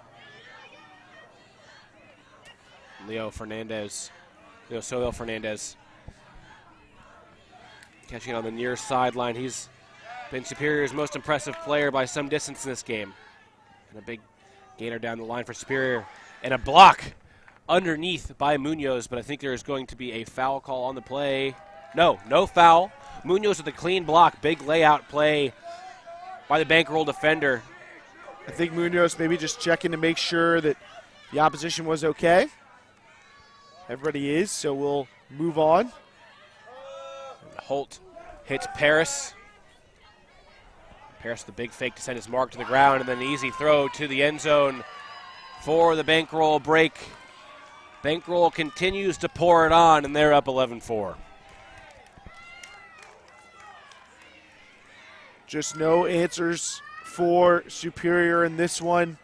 Sovel Fernandez catching on the near sideline. He's been Superior's most impressive player by some distance in this game. And a big gainer down the line for Superior. And a block underneath by Munoz, but I think there is going to be a foul call on the play. No foul. Munoz with a clean block. Big layout play by the bankroll defender. I think Munoz maybe just checking to make sure that the opposition was okay. Everybody is, so we'll move on. Holt hits Paris. Paris with the big fake to send his mark to the ground, and then an easy throw to the end zone for the bankroll break. Bankroll continues to pour it on, and they're up 11-4. Just no answers for Superior in this one.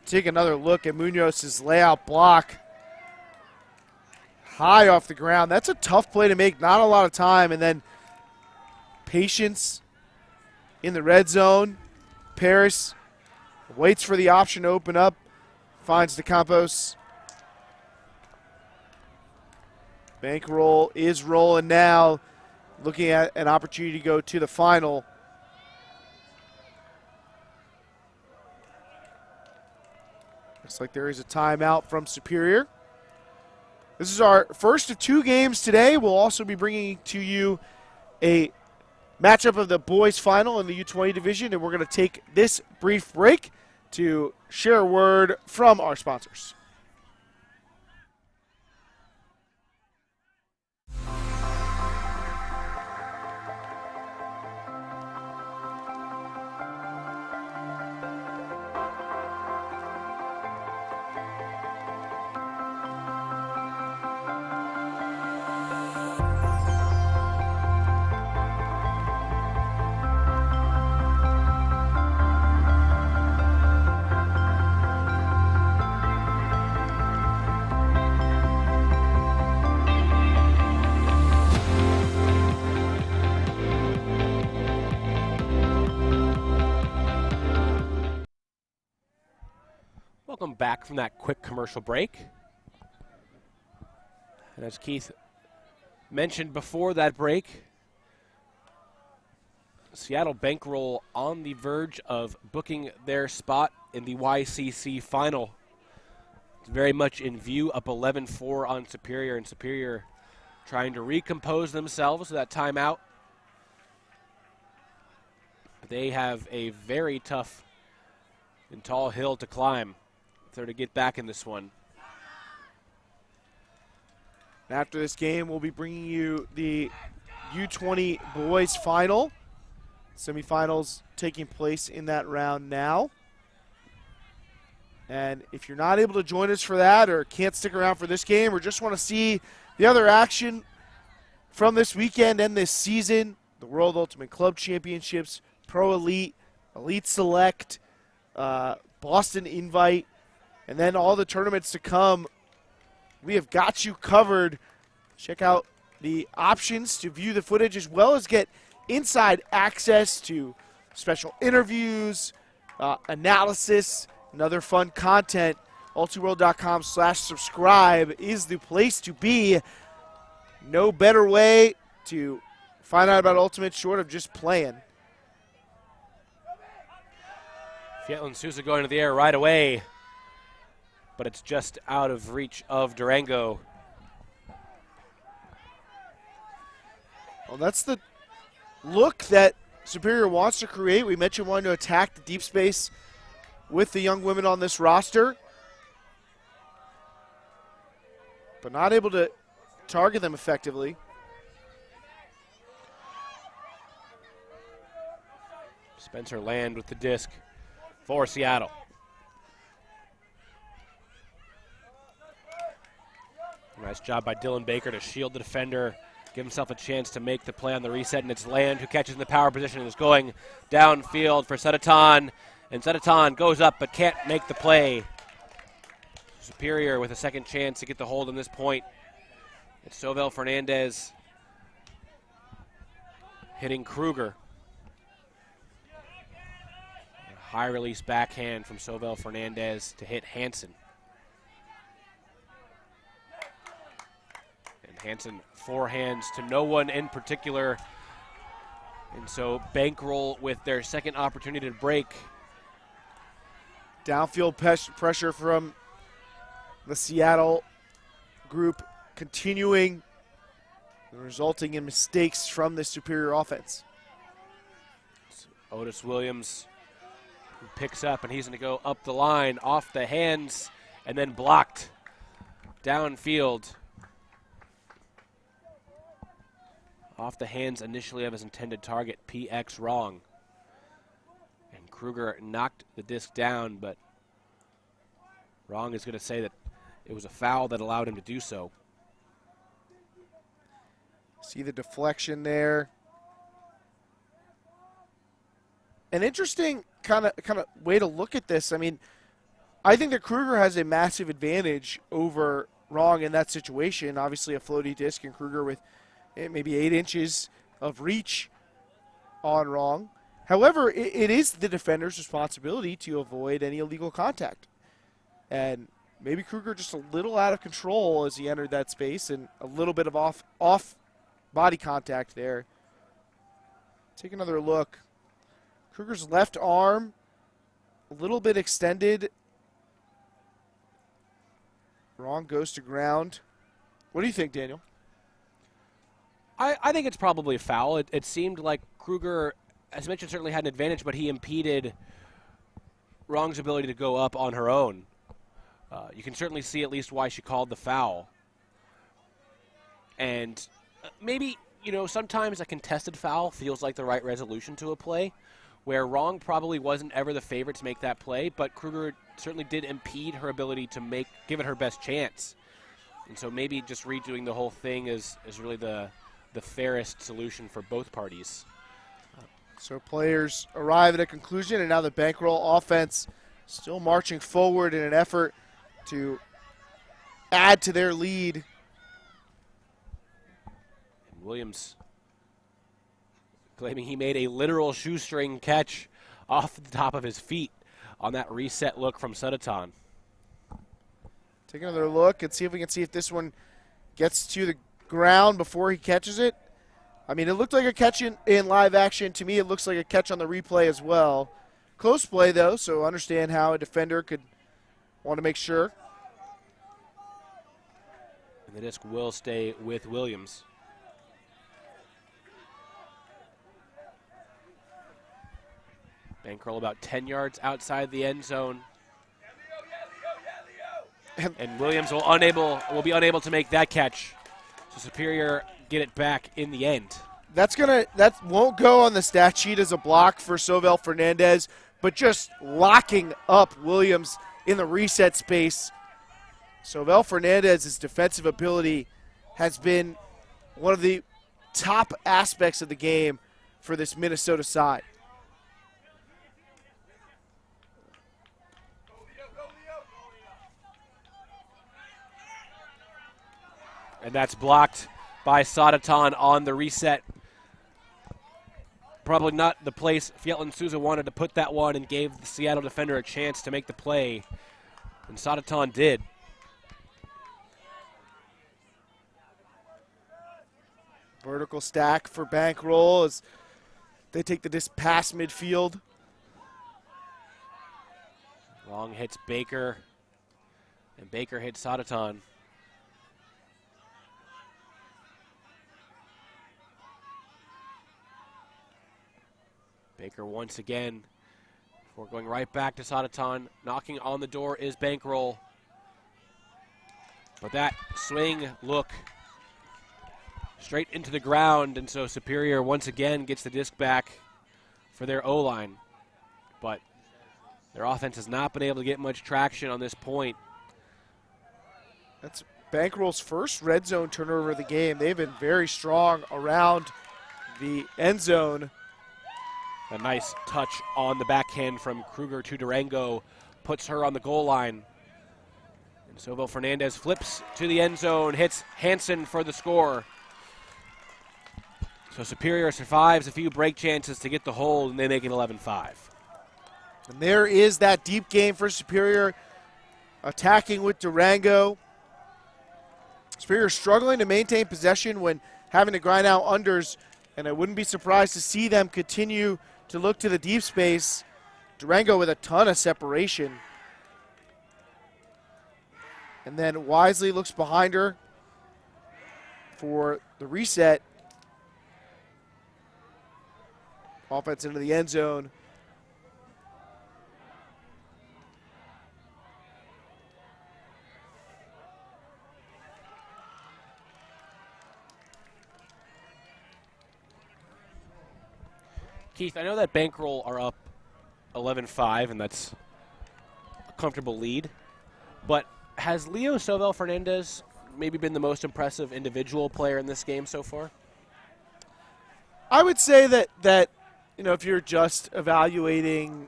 Take another look at Munoz's layout block. High off the ground. That's a tough play to make. Not a lot of time. And then patience in the red zone. Paris waits for the option to open up. Finds the Campos. Bankroll is rolling now. Looking at an opportunity to go to the final. Looks like there is a timeout from Superior. This is our first of two games today. We'll also be bringing to you a matchup of the boys final in the U20 division, and we're going to take this brief break to share a word from our sponsors. Welcome back from that quick commercial break. And as Keith mentioned before that break, Seattle Bankroll on the verge of booking their spot in the YCC final. It's very much in view, up 11-4 on Superior, and Superior trying to recompose themselves with that timeout. They have a very tough and tall hill to climb if they're to get back in this one. After this game, we'll be bringing you the U20 boys final. Semifinals taking place in that round now. And if you're not able to join us for that or can't stick around for this game or just want to see the other action from this weekend and this season, the World Ultimate Club Championships, Pro Elite, Elite Select, Boston Invite, And then all the tournaments to come, we have got you covered. Check out the options to view the footage as well as get inside access to special interviews, analysis, and other fun content. ultiworld.com/subscribe is the place to be. No better way to find out about Ultimate short of just playing. Fietlin Sousa going to the air right away, but it's just out of reach of Durango. Well, that's the look that Superior wants to create. We mentioned wanting to attack the deep space with the young women on this roster, but not able to target them effectively. Spencer Land with the disc for Seattle. Nice job by Dylan Baker to shield the defender, give himself a chance to make the play on the reset, and it's Land who catches in the power position and is going downfield for Sedatan, and Sedatan goes up but can't make the play. Superior with a second chance to get the hold on this point. It's Sovel Fernandez hitting Kruger. A high release backhand from Sovel Fernandez to hit Hansen. And Hansen forehands to no one in particular. And so Bankroll with their second opportunity to break. Downfield pressure from the Seattle group continuing and resulting in mistakes from the Superior offense. So Otis Williams who picks up, and he's going to go up the line, off the hands, and then blocked downfield. Off the hands initially of his intended target, PX Wrong. And Kruger knocked the disc down, but Wrong is going to say that it was a foul that allowed him to do so. See the deflection there. An interesting kind of way to look at this. I mean, I think that Kruger has a massive advantage over Wrong in that situation. Obviously a floaty disc, and Kruger with maybe 8 inches of reach on Wrong. However, it is the defender's responsibility to avoid any illegal contact. And maybe Kruger just a little out of control as he entered that space, and a little bit of off body contact there. Take another look. Kruger's left arm a little bit extended. Wrong goes to ground. What do you think, Daniel? I think it's probably a foul. It seemed like Kruger, as mentioned, certainly had an advantage, but he impeded Wrong's ability to go up on her own. You can certainly see at least why she called the foul. And maybe, sometimes a contested foul feels like the right resolution to a play, where Wrong probably wasn't ever the favorite to make that play, but Kruger certainly did impede her ability to give it her best chance. And so maybe just redoing the whole thing is really the fairest solution for both parties. So players arrive at a conclusion, and now the Bankroll offense still marching forward in an effort to add to their lead. And Williams claiming he made a literal shoestring catch off the top of his feet on that reset look from Sedatan. Take another look and see if this one gets to the ground before he catches it. I mean, it looked like a catch in live action. To me, it looks like a catch on the replay as well. Close play, though, so understand how a defender could want to make sure. And the disc will stay with Williams. Bankroll about 10 yards outside the end zone. And Williams will be unable to make that catch. So Superior get it back in the end. That won't go on the stat sheet as a block for Sovel Fernandez, but just locking up Williams in the reset space. Sovel Fernandez's defensive ability has been one of the top aspects of the game for this Minnesota side. And that's blocked by Sadatan on the reset. Probably not the place Fietlin Souza wanted to put that one, and gave the Seattle defender a chance to make the play. And Sadatan did. Vertical stack for Bankroll as they take the disc past midfield. Long hits Baker, and Baker hits Sadatan. Baker once again, before going right back to Sadatan. Knocking on the door is Bankroll. But that swing look straight into the ground, and so Superior once again gets the disc back for their O-line. But their offense has not been able to get much traction on this point. That's Bankroll's first red zone turnover of the game. They've been very strong around the end zone. A nice touch on the backhand from Kruger to Durango puts her on the goal line. And Sobel Fernandez flips to the end zone, hits Hansen for the score. So Superior survives a few break chances to get the hold, and they make it 11-5. And there is that deep game for Superior, attacking with Durango. Superior struggling to maintain possession when having to grind out unders, and I wouldn't be surprised to see them continue to look to the deep space. Durango with a ton of separation. And then Wisely looks behind her for the reset. Offense into the end zone. Keith, I know that Bankroll are up 11-5, and that's a comfortable lead. But has Leo Sobel Fernandez maybe been the most impressive individual player in this game so far? I would say that if you're just evaluating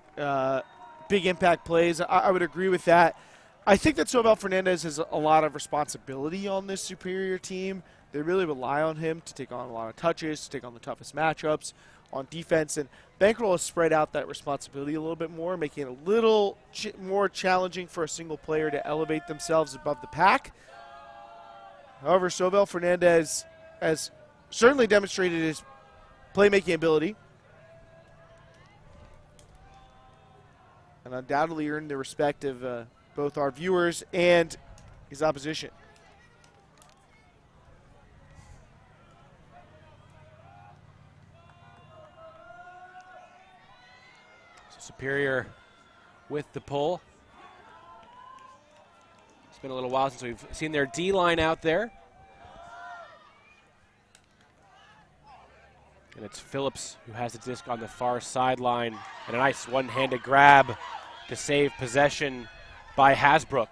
big impact plays, I would agree with that. I think that Sobel Fernandez has a lot of responsibility on this Superior team. They really rely on him to take on a lot of touches, to take on the toughest matchups on defense, and Bankroll has spread out that responsibility a little bit more, making it a little more challenging for a single player to elevate themselves above the pack. However, Sobel Fernandez has certainly demonstrated his playmaking ability and undoubtedly earned the respect of both our viewers and his opposition. Superior with the pull. It's been a little while since we've seen their D-line out there. And it's Phillips who has the disc on the far sideline. And a nice one-handed grab to save possession by Hasbrook.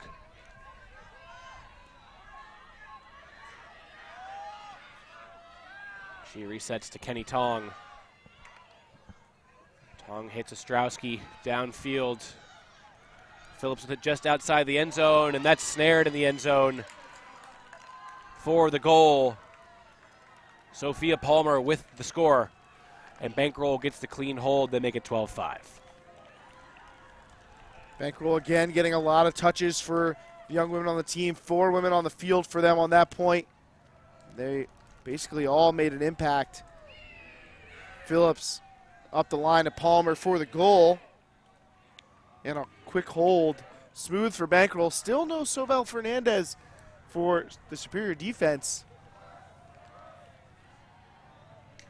She resets to Kenny Tong. Tong hits Ostrowski downfield. Phillips with it just outside the end zone, and that's snared in the end zone for the goal. Sophia Palmer with the score, and Bankroll gets the clean hold. They make it 12-5. Bankroll again getting a lot of touches for the young women on the team. 4 women on the field for them on that point. They basically all made an impact. Phillips up the line to Palmer for the goal. And a quick hold. Smooth for Bankroll. Still no Sobel Fernandez for the Superior defense.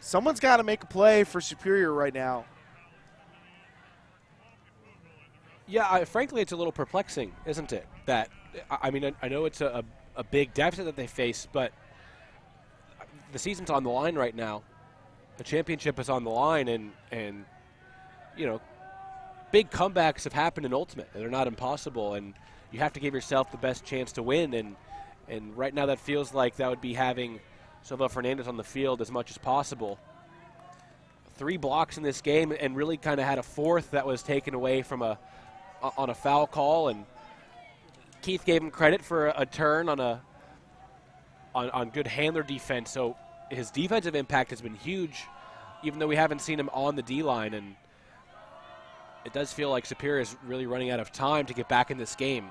Someone's got to make a play for Superior right now. Yeah, frankly, it's a little perplexing, isn't it? That, I mean, I know it's a big deficit that they face, but the season's on the line right now. The championship is on the line, and you know, big comebacks have happened in Ultimate. They're not impossible, and you have to give yourself the best chance to win. And right now that feels like that would be having Sobel Fernandez on the field as much as possible. 3 blocks in this game, and really kind of had a 4th that was taken away from on a foul call. And Keith gave him credit for a turn on a on good handler defense. So his defensive impact has been huge, even though we haven't seen him on the D-line. And it does feel like Superior is really running out of time to get back in this game.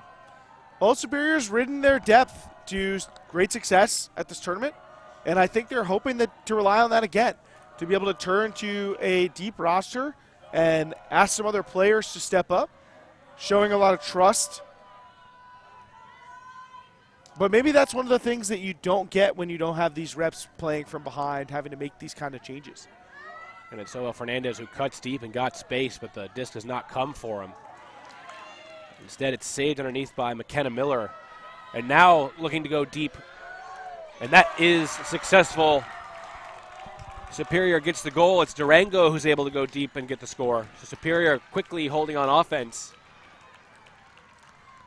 Well, Superior's ridden their depth to great success at this tournament, and I think they're hoping to rely on that again, to be able to turn to a deep roster and ask some other players to step up, showing a lot of trust. But maybe that's one of the things that you don't get when you don't have these reps playing from behind, having to make these kind of changes. And it's Sobel Fernandez who cuts deep and got space, but the disc does not come for him. Instead, it's saved underneath by McKenna Miller. And now looking to go deep. And that is successful. Superior gets the goal. It's Durango who's able to go deep and get the score. So Superior quickly holding on offense.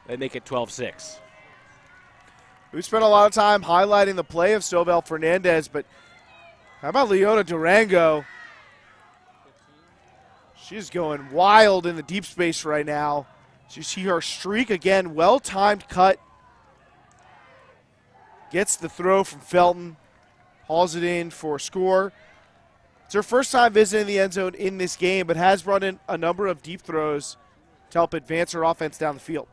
They make it 12-6. We spent a lot of time highlighting the play of Sobel Fernandez, but how about Leona Durango? She's going wild in the deep space right now. So you see her streak again, well-timed cut. Gets the throw from Felton, hauls it in for a score. It's her first time visiting the end zone in this game, but has run in a number of deep throws to help advance her offense down the field.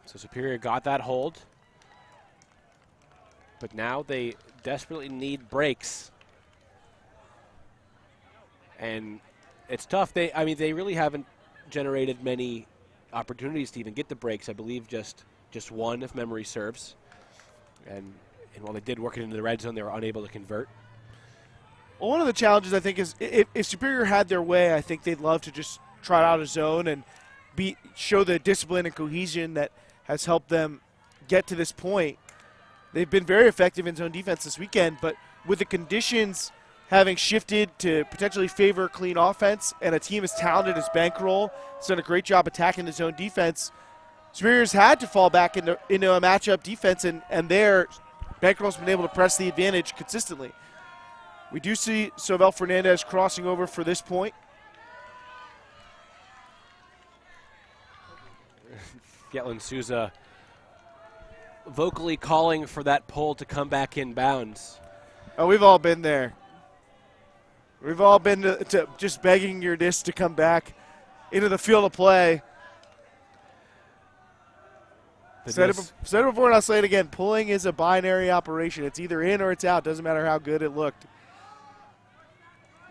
So Superior got that hold. But now they desperately need breaks. And it's tough. They really haven't generated many opportunities to even get the breaks. I believe just one, if memory serves. And while they did work it into the red zone, they were unable to convert. Well, one of the challenges, I think, is if Superior had their way, I think they'd love to just trot out a zone and show the discipline and cohesion that has helped them get to this point. They've been very effective in zone defense this weekend, but with the conditions having shifted to potentially favor clean offense and a team as talented as Bankroll has done a great job attacking the zone defense, Superior's had to fall back into a matchup defense, and there Bankroll's been able to press the advantage consistently. We do see Sobel Fernandez crossing over for this point. Gatlin Souza vocally calling for that pull to come back in bounds. Oh, we've all been there. We've all been to just begging your disc to come back into the field of play. Said it before and I'll say it again. Pulling is a binary operation. It's either in or it's out. Doesn't matter how good it looked.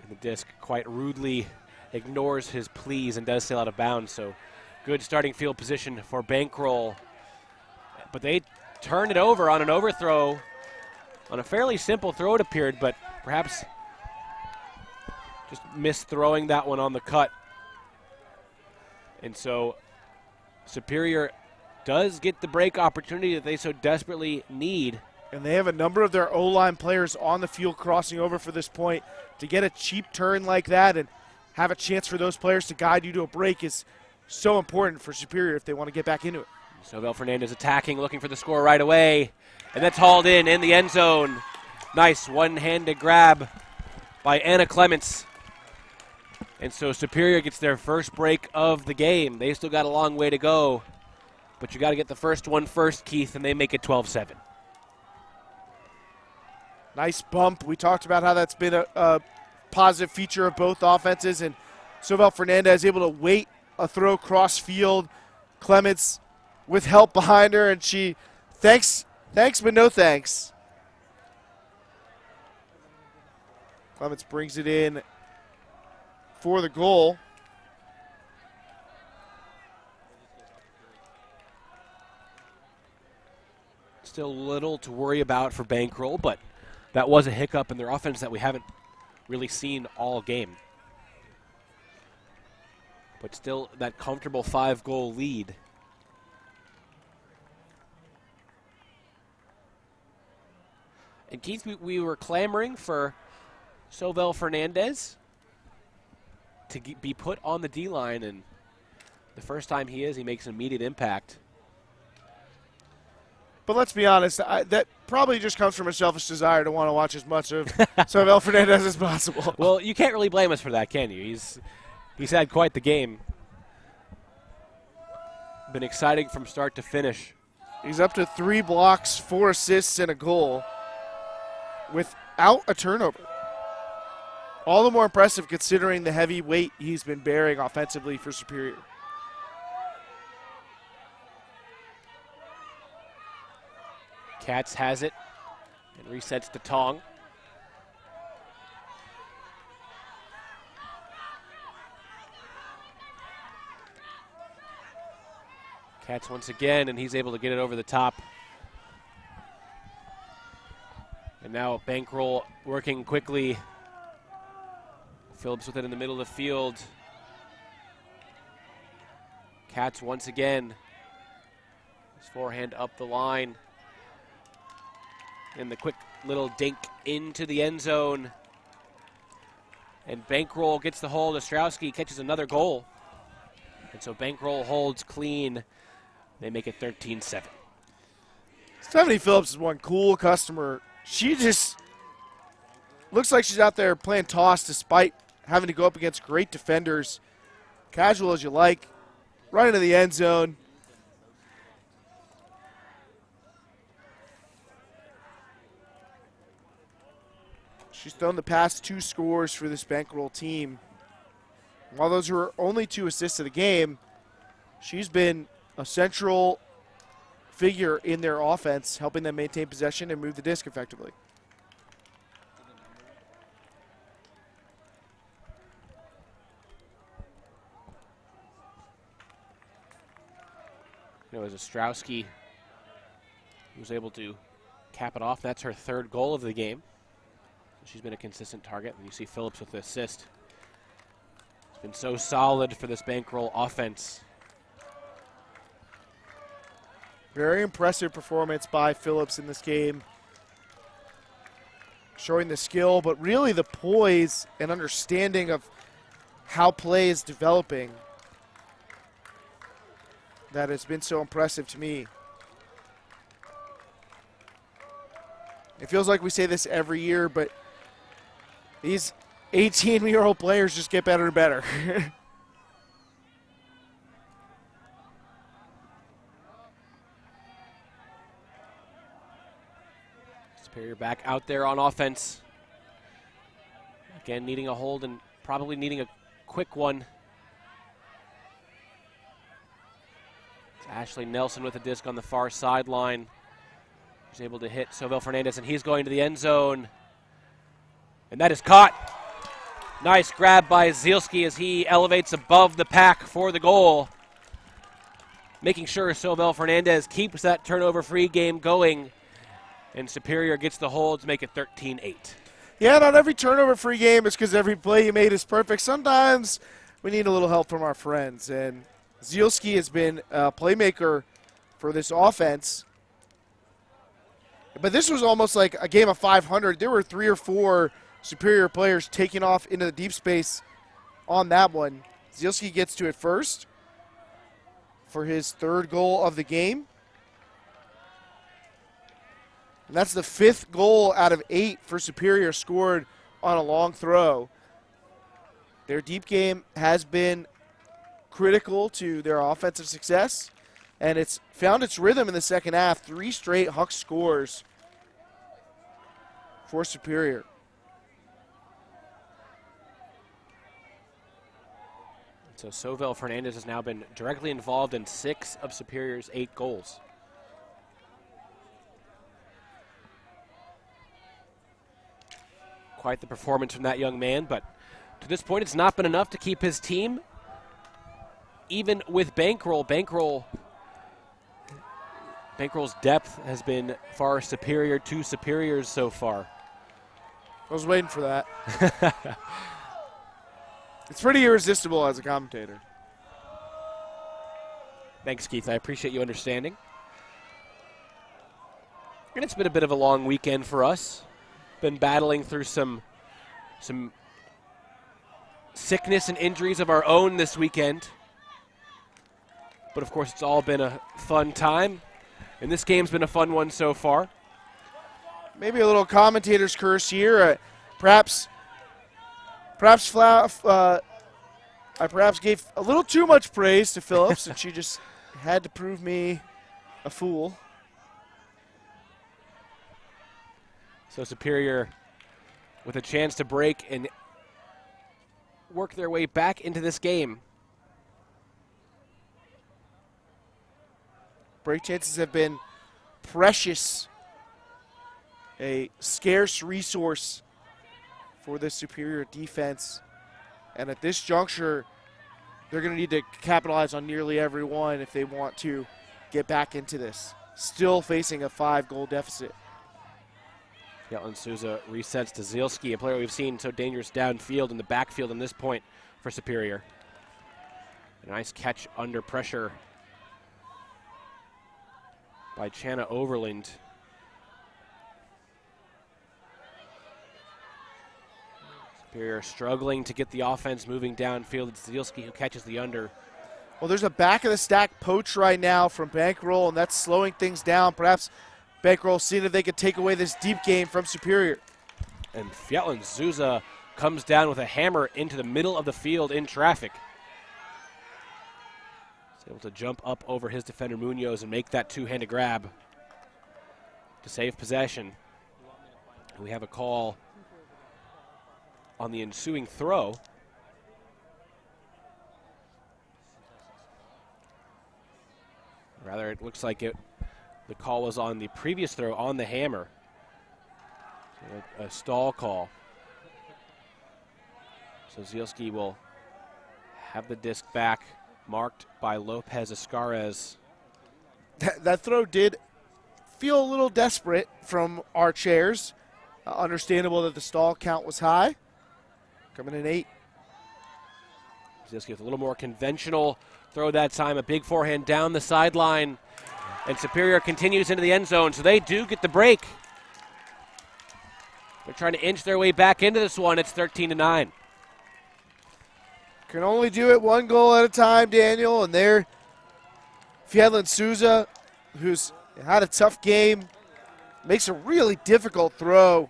And the disc quite rudely ignores his pleas and does sail out of bounds. So good starting field position for Bankroll. But they turned it over on an overthrow. On a fairly simple throw, it appeared, but perhaps just missed throwing that one on the cut. And so Superior does get the break opportunity that they so desperately need. And they have a number of their O-line players on the field crossing over for this point. To get a cheap turn like that and have a chance for those players to guide you to a break is so important for Superior if they want to get back into it. Sobel Fernandez attacking, looking for the score right away. And that's hauled in the end zone. Nice one-handed grab by Anna Clements. And so Superior gets their first break of the game. They still got a long way to go. But you got to get the first one first, Keith, and they make it 12-7. Nice bump. We talked about how that's been a positive feature of both offenses. And Sobel Fernandez able to wait a throw cross field. Clements with help behind her, and she thanks but no thanks. Clements brings it in for the goal. Still little to worry about for Bankroll, but that was a hiccup in their offense that we haven't really seen all game. But still that comfortable 5-goal lead. And Keith, we were clamoring for Sobel Fernandez to be put on the D-line, and the first time he makes an immediate impact. But let's be honest, that probably just comes from a selfish desire to want to watch as much of Sobel Fernandez as possible. Well, you can't really blame us for that, can you? He's had quite the game. Been exciting from start to finish. He's up to 3 blocks, 4 assists, and a goal without a turnover. All the more impressive considering the heavy weight he's been bearing offensively for Superior. Katz has it and resets to Tong. Katz once again, and he's able to get it over the top. And now Bankroll working quickly. Phillips with it in the middle of the field. Katz once again. His forehand up the line. And the quick little dink into the end zone. And Bankroll gets the hold. Ostrowski catches another goal. And so Bankroll holds clean. They make it 13-7. Stephanie Phillips is one cool customer. She just looks like she's out there playing toss despite having to go up against great defenders. Casual as you like. Right into the end zone. She's thrown the past 2 scores for this Bankroll team. While those are only 2 assists of the game, she's been a central figure in their offense, helping them maintain possession and move the disc effectively. It was Ostrowski who was able to cap it off. That's her 3rd goal of the game. So she's been a consistent target. And you see Phillips with the assist. It's been so solid for this Bankroll offense. Very impressive performance by Phillips in this game. Showing the skill, but really the poise and understanding of how play is developing that has been so impressive to me. It feels like we say this every year, but these 18-year-old players just get better and better. Superior back out there on offense. Again, needing a hold and probably needing a quick one. It's Ashley Nelson with a disc on the far sideline. He's able to hit Sobel Fernandez, and he's going to the end zone. And that is caught. Nice grab by Zielski as he elevates above the pack for the goal. Making sure Sobel Fernandez keeps that turnover-free game going. And Superior gets the hold to make it 13-8. Yeah, not every turnover-free game is because every play you made is perfect. Sometimes we need a little help from our friends. And Zielski has been a playmaker for this offense. But this was almost like a game of 500. There were 3 or 4 Superior players taking off into the deep space on that one. Zielski gets to it first for his 3rd goal of the game. And that's the 5th goal out of 8 for Superior scored on a long throw. Their deep game has been critical to their offensive success, and it's found its rhythm in the second half. 3 straight Huck scores for Superior. So Sobel Fernandez has now been directly involved in 6 of Superior's 8 goals. Quite the performance from that young man, but to this point it's not been enough to keep his team. Even with Bankroll, Bankrol's depth has been far superior to Superior's so far. I was waiting for that. It's pretty irresistible as a commentator. Thanks, Keith. I appreciate you understanding. And it's been a bit of a long weekend for us. Been battling through some sickness and injuries of our own this weekend. But, of course, it's all been a fun time. And this game's been a fun one so far. Maybe a little commentator's curse here. Perhaps I perhaps gave a little too much praise to Phillips, and she just had to prove me a fool. So Superior with a chance to break and work their way back into this game. Break chances have been precious, a scarce resource for the Superior defense. And at this juncture, they're going to need to capitalize on nearly every one if they want to get back into this. Still facing a 5-goal deficit. Caitlin Souza resets to Zielski, a player we've seen so dangerous downfield in the backfield in this point for Superior. A nice catch under pressure by Channa Overland. Superior struggling to get the offense moving downfield. It's Zielski who catches the under. Well, there's a back-of-the-stack poach right now from Bankroll, and that's slowing things down. Perhaps Bankroll seeing if they could take away this deep game from Superior. And Caitlin Souza comes down with a hammer into the middle of the field in traffic. He's able to jump up over his defender Munoz and make that two-handed grab to save possession. We have a call on the ensuing throw. Rather, it looks like the call was on the previous throw on the hammer. So a stall call. So Zielski will have the disc back, marked by Lopez Escares. That throw did feel a little desperate from our chairs. Understandable that the stall count was high. Coming in 8. Zielski with a little more conventional throw that time, a big forehand down the sideline, and Superior continues into the end zone, so they do get the break. They're trying to inch their way back into this one. It's 13-9. Can only do it 1 goal at a time, Daniel, and there, Caitlin Souza, who's had a tough game, makes a really difficult throw.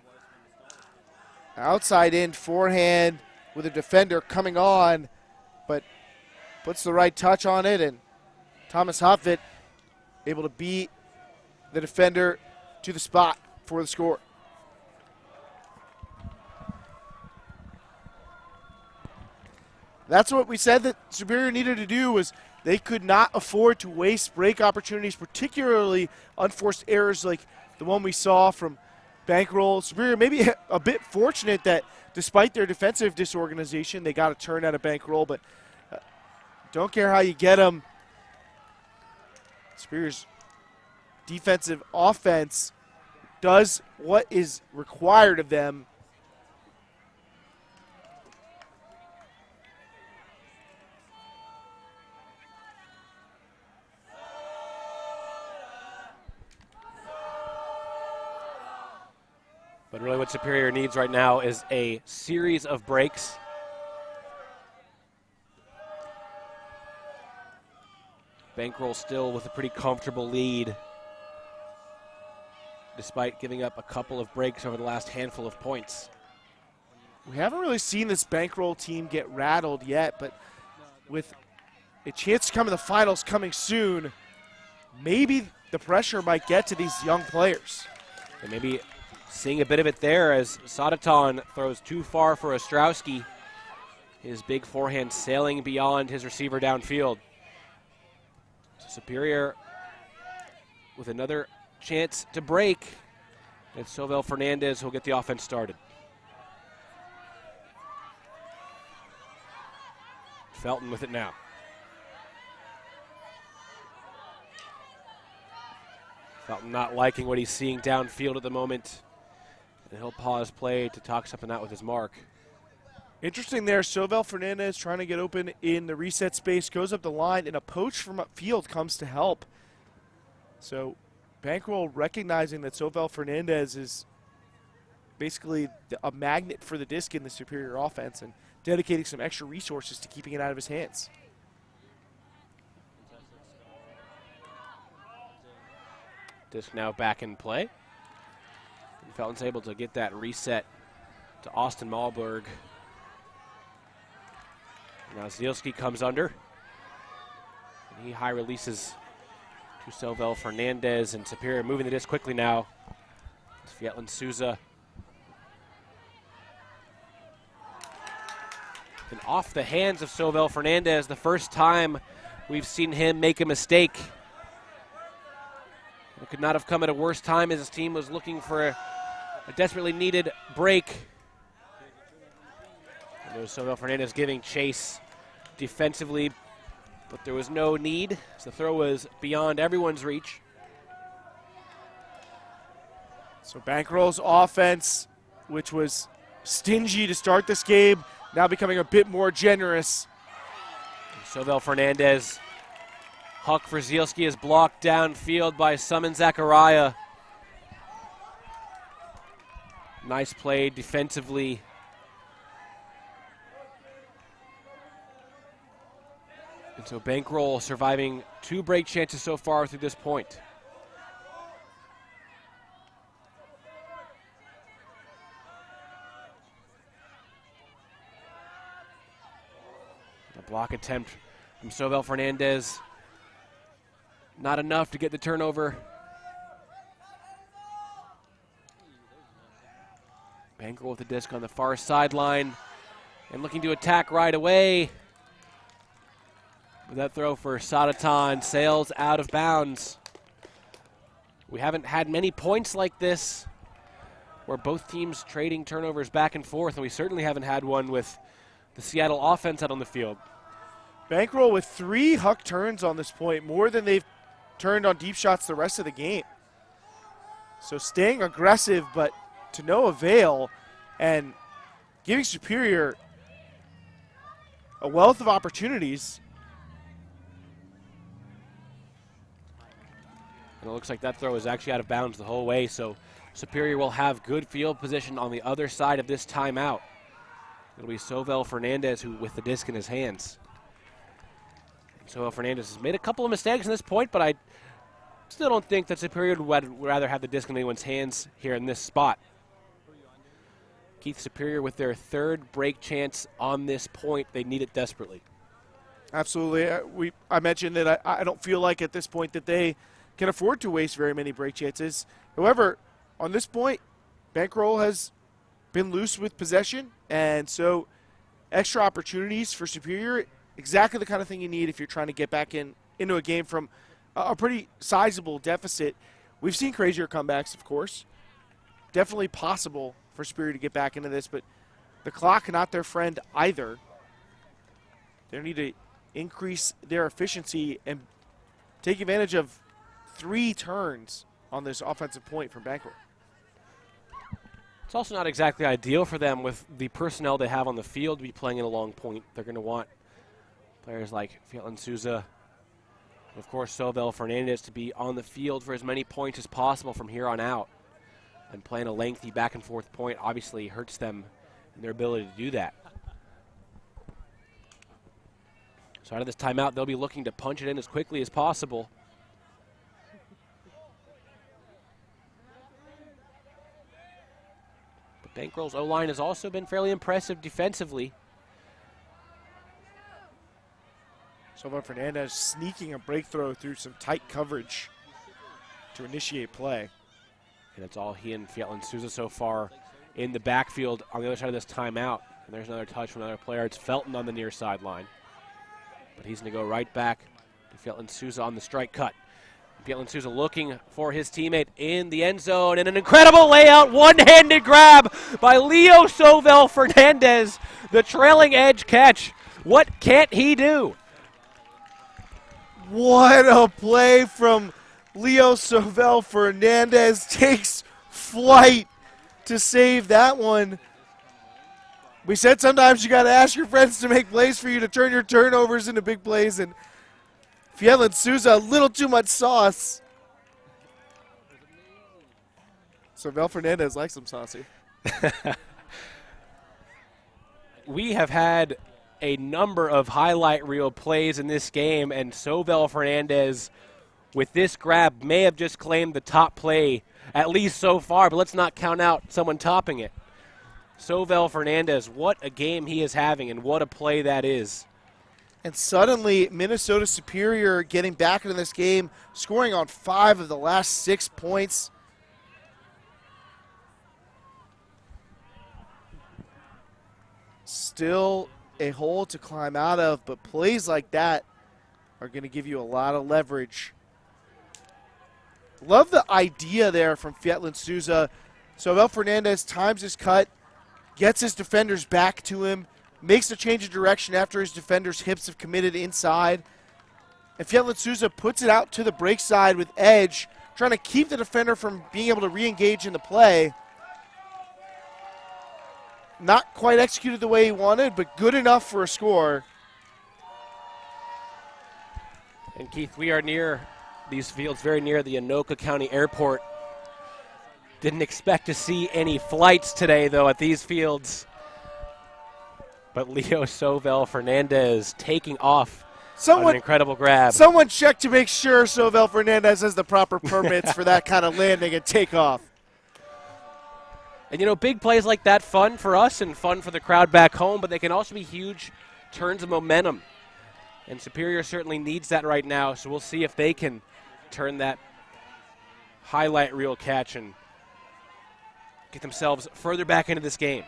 Outside in forehand with a defender coming on, but puts the right touch on it, and Thomas Hoffit able to beat the defender to the spot for the score. That's what we said that Superior needed to do, was they could not afford to waste break opportunities, particularly unforced errors like the one we saw from Bankroll. Superior maybe a bit fortunate that despite their defensive disorganization, they got a turn out of Bankroll, but don't care how you get them. Superior's defensive offense does what is required of them. But really what Superior needs right now is a series of breaks. Bankroll still with a pretty comfortable lead, despite giving up a couple of breaks over the last handful of points. We haven't really seen this Bankroll team get rattled yet, but with a chance to come in the finals coming soon, maybe the pressure might get to these young players. And maybe seeing a bit of it there as Sadatan throws too far for Ostrowski. His big forehand sailing beyond his receiver downfield. So Superior with another chance to break. And Sovel Fernandez will get the offense started. Felton with it now. Felton not liking what he's seeing downfield at the moment. And he'll pause play to talk something out with his mark. Interesting there, Sovel Fernandez trying to get open in the reset space, goes up the line, and a poach from upfield comes to help. So Bankroll recognizing that Sovel Fernandez is basically a magnet for the disc in the Superior offense and dedicating some extra resources to keeping it out of his hands. Disc now back in play. And Felton's able to get that reset to Austin Malberg. Now Zielski comes under. And he high releases to Silvel Fernandez, and Superior moving the disc quickly now. It's Fietlin Souza. And off the hands of Silvel Fernandez, the first time we've seen him make a mistake. It could not have come at a worse time as his team was looking for a desperately needed break. And there was Silvel Fernandez giving chase defensively, but there was no need, as the throw was beyond everyone's reach. So Bankroll's offense, which was stingy to start this game, now becoming a bit more generous. Silvel Fernandez, Huck for Zielski is blocked downfield by Summon Zachariah. Nice play defensively. And so Bankroll surviving 2 break chances so far through this point. A block attempt from Silvel Fernandez. Not enough to get the turnover. Bankroll with the disc on the far sideline and looking to attack right away. With that throw for Sadatan, sails out of bounds. We haven't had many points like this where both teams trading turnovers back and forth, and we certainly haven't had one with the Seattle offense out on the field. Bankroll with 3 Huck turns on this point, more than they've turned on deep shots the rest of the game. So staying aggressive, but to no avail, and giving Superior a wealth of opportunities. And it looks like that throw is actually out of bounds the whole way, so Superior will have good field position on the other side of this timeout. It'll be Silvel Fernandez who with the disc in his hands. Silvel Fernandez has made a couple of mistakes in this point, but I still don't think that Superior would rather have the disc in anyone's hands here in this spot. Keith Superior with their 3rd break chance on this point. They need it desperately. Absolutely. I mentioned that I don't feel like at this point that they can afford to waste very many break chances. However, on this point, Bankroll has been loose with possession, and so extra opportunities for Superior, exactly the kind of thing you need if you're trying to get back into a game from a pretty sizable deficit. We've seen crazier comebacks, of course. Definitely possible for Superior to get back into this, but the clock not their friend either. They need to increase their efficiency and take advantage of 3 turns on this offensive point from Bankroll. It's also not exactly ideal for them with the personnel they have on the field to be playing in a long point. They're going to want players like Fietlin Souza, and of course Silvel Fernandez to be on the field for as many points as possible from here on out. And playing a lengthy back and forth point obviously hurts them in their ability to do that. So out of this timeout, they'll be looking to punch it in as quickly as possible. But Bankroll's O-line has also been fairly impressive defensively. Silvel Fernandez sneaking a breakthrow through some tight coverage to initiate play. And it's all he and Fietlin Souza so far in the backfield on the other side of this timeout. And there's another touch from another player. It's Felton on the near sideline. But he's going to go right back to Fietlin Souza on the strike cut. Fietlin Souza looking for his teammate in the end zone. And an incredible layout, one-handed grab by Leo Silvel Fernandez. The trailing edge catch. What can't he do? What a play from Leo Silvel Fernandez. Takes flight to save that one. We said sometimes you got to ask your friends to make plays for you to turn your turnovers into big plays, and Fietlin Souza, a little too much sauce. Silvel Fernandez likes some saucy. We have had a number of highlight reel plays in this game, and Silvel Fernandez with this grab may have just claimed the top play, at least so far, but let's not count out someone topping it. Sovel Fernandez, what a game he is having, and what a play that is. And suddenly, Minnesota Superior getting back into this game, scoring on 5 of the last 6 points. Still a hole to climb out of, but plays like that are going to give you a lot of leverage. Love the idea there from Fietlin Souza. Sovel Fernandez times his cut, gets his defenders back to him, makes a change of direction after his defenders' hips have committed inside. And Fietlin Souza puts it out to the break side with edge, trying to keep the defender from being able to re-engage in the play. Not quite executed the way he wanted, but good enough for a score. And Keith, we are near these fields, very near the Anoka County Airport. Didn't expect to see any flights today, though, at these fields. But Leo Sovel Fernandez taking off on an incredible grab. Someone check to make sure Sovel Fernandez has the proper permits for that kind of landing and takeoff. And, you know, big plays like that, fun for us and fun for the crowd back home, but they can also be huge turns of momentum. And Superior certainly needs that right now, so we'll see if they can turn that highlight reel catch and get themselves further back into this game.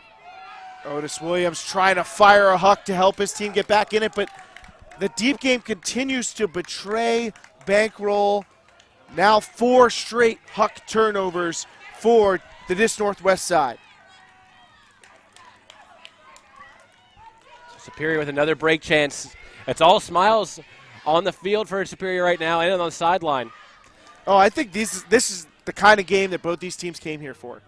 Otis Williams trying to fire a huck to help his team get back in it, but the deep game continues to betray Bankroll. Now 4 straight huck turnovers for the Dis Northwest side. Superior with another break chance. It's all smiles on the field for Superior right now and on the sideline. Oh, I think this is the kind of game that both these teams came here for.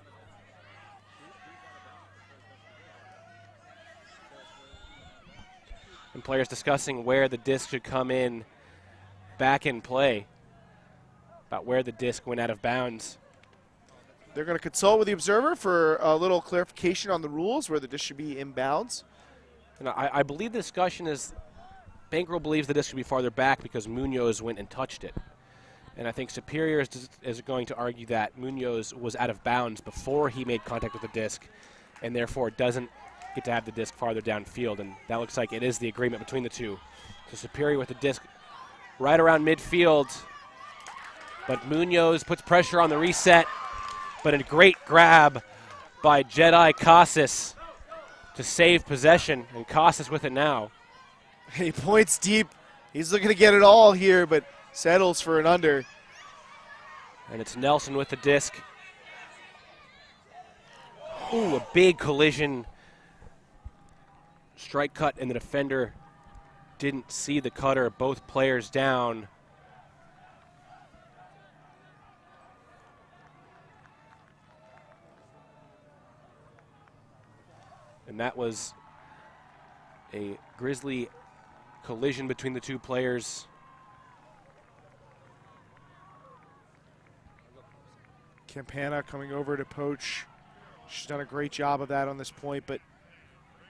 And players discussing where the disc should come in back in play, about where the disc went out of bounds. They're going to consult with the observer for a little clarification on the rules, where the disc should be inbounds. And I believe the discussion is Bankroll believes the disc should be farther back because Munoz went and touched it. And I think Superior is going to argue that Munoz was out of bounds before he made contact with the disc, and therefore doesn't get to have the disc farther downfield. And that looks like it is the agreement between the two. So Superior with the disc right around midfield. But Munoz puts pressure on the reset. But a great grab by Jedi Casas to save possession. And Casas with it now. He points deep. He's looking to get it all here, but settles for an under. And it's Nelson with the disc. Ooh, a big collision. Strike cut, and the defender didn't see the cutter. Both players down. And that was a grisly collision between the two players. Campana coming over to poach. She's done a great job of that on this point, but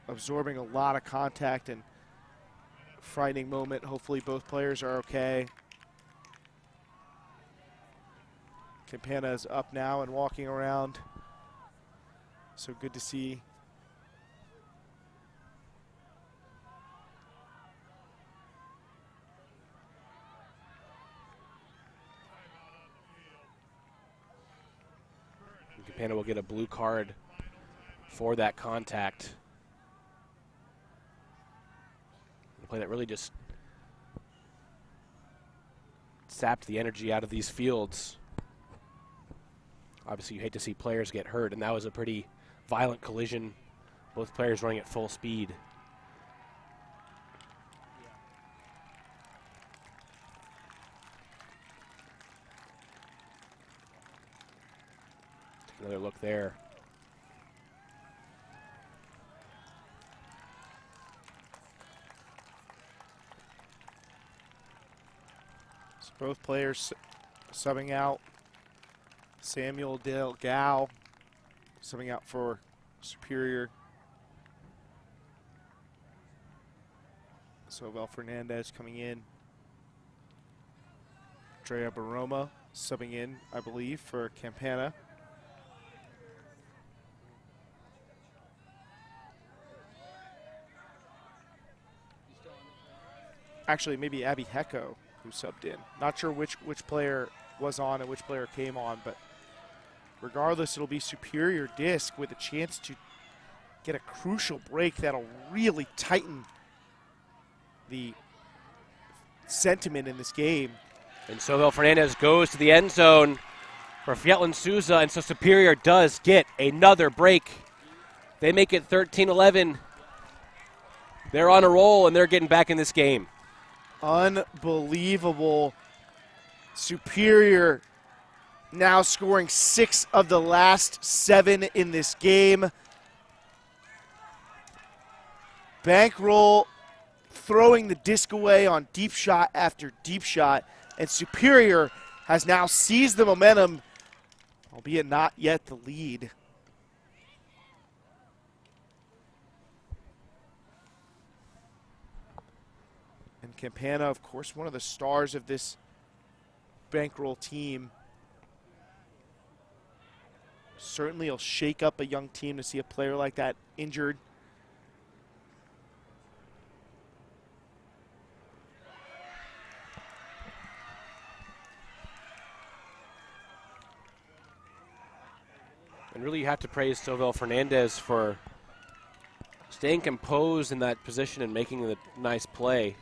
absorbing a lot of contact and frightening moment. Hopefully both players are okay. Campana is up now and walking around. So good to see. Campana will get a blue card for that contact. A play that really just sapped the energy out of these fields. Obviously, you hate to see players get hurt, and that was a pretty violent collision. Both players running at full speed. Another look there. So both players subbing out. Samuel Delgado subbing out for Superior. Sovel Fernandez coming in. Drea Baroma subbing in, I believe, for Campana. Actually, maybe Abby Hecko who subbed in. Not sure which player was on and which player came on, but regardless, it'll be Superior Disc with a chance to get a crucial break that'll really tighten the sentiment in this game. And Sobel Fernandez goes to the end zone for Fietlin Souza, and so Superior does get another break. They make it 13-11. They're on a roll, and they're getting back in this game. Unbelievable. Superior now scoring 6 of the last 7 in this game. Bankroll throwing the disc away on deep shot after deep shot, and Superior has now seized the momentum, albeit not yet the lead. And Campana, of course, one of the stars of this Bankroll team. Certainly will shake up a young team to see a player like that injured. And really you have to praise Sobel Fernandez for staying composed in that position and making the nice play.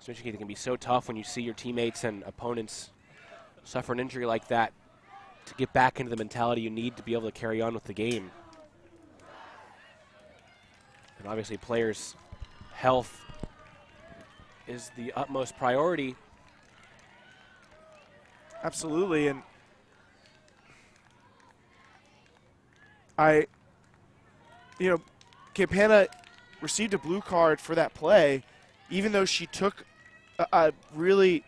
Especially it can be so tough when you see your teammates and opponents suffer an injury like that to get back into the mentality you need to be able to carry on with the game. And obviously players' health is the utmost priority. Absolutely, and Campana received a blue card for that play, even though she took a really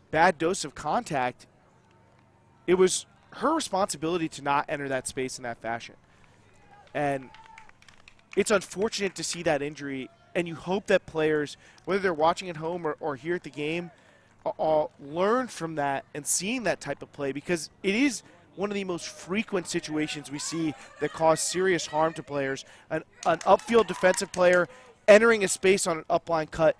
bad dose of contact. It was her responsibility to not enter that space in that fashion. And it's unfortunate to see that injury, and you hope that players, whether they're watching at home or here at the game, all learn from that and seeing that type of play, because it is one of the most frequent situations we see that cause serious harm to players. An upfield defensive player entering a space on an upline cut,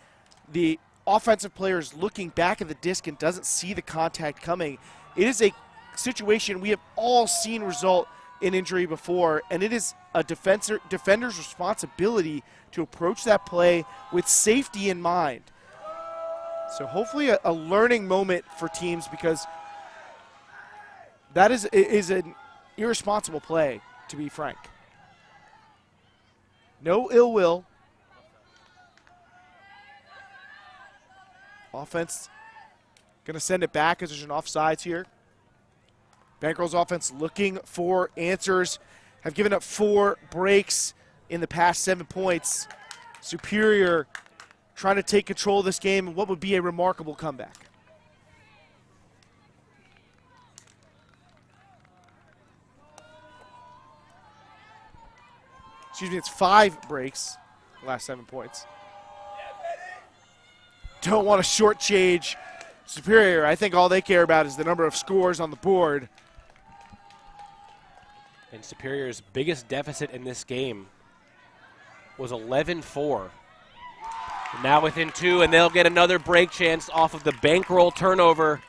the offensive player is looking back at the disc and doesn't see the contact coming. It is a situation we have all seen result in injury before, and it is a defender's responsibility to approach that play with safety in mind. So hopefully a learning moment for teams, because that is an irresponsible play, to be frank. No ill will. Offense going to send it back as there's an offsides here. Bankroll's offense looking for answers. Have given up 4 breaks in the past 7 points. Superior trying to take control of this game in what would be a remarkable comeback. Excuse me, it's 5 breaks, last 7 points. Don't want to shortchange Superior. I think all they care about is the number of scores on the board. And Superior's biggest deficit in this game was 11-4. Now within 2, and they'll get another break chance off of the Bankroll turnover.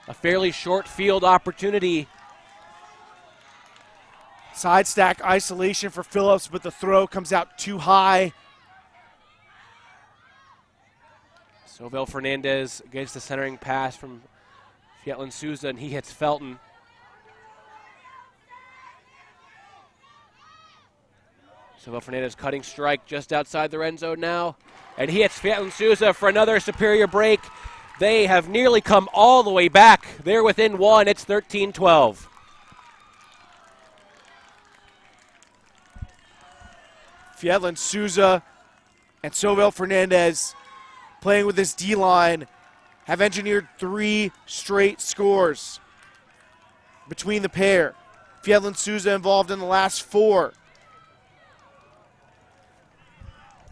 A fairly short field opportunity. Side stack isolation for Phillips, but the throw comes out too high. Sobel Fernandez gets the centering pass from Fietlin Souza, and he hits Felton. Sobel Fernandez cutting strike just outside the red zone now, and he hits Fietlin Souza for another Superior break. They have nearly come all the way back. They're within 1. It's 13-12. Fietlin Souza and Sobel Fernandez, playing with this D-line, have engineered 3 straight scores between the pair. Fietlin Souza involved in the last 4.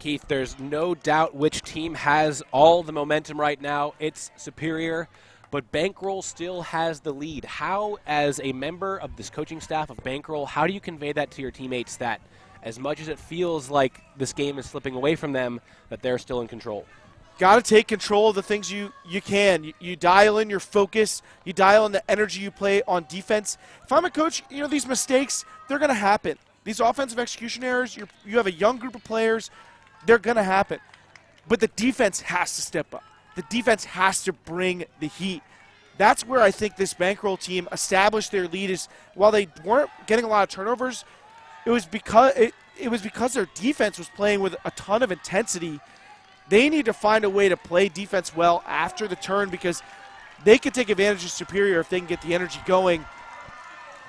Keith, there's no doubt which team has all the momentum right now. It's Superior, but Bankroll still has the lead. How, as a member of this coaching staff of Bankroll, how do you convey that to your teammates that as much as it feels like this game is slipping away from them, that they're still in control? Got to take control of the things you can. You dial in your focus. You dial in the energy you play on defense. If I'm a coach, these mistakes, they're going to happen. These offensive execution errors, you have a young group of players, they're going to happen. But the defense has to step up. The defense has to bring the heat. That's where I think this Bankroll team established their lead. Is while they weren't getting a lot of turnovers, it was because their defense was playing with a ton of intensity. They need to find a way to play defense well after the turn because they can take advantage of Superior if they can get the energy going.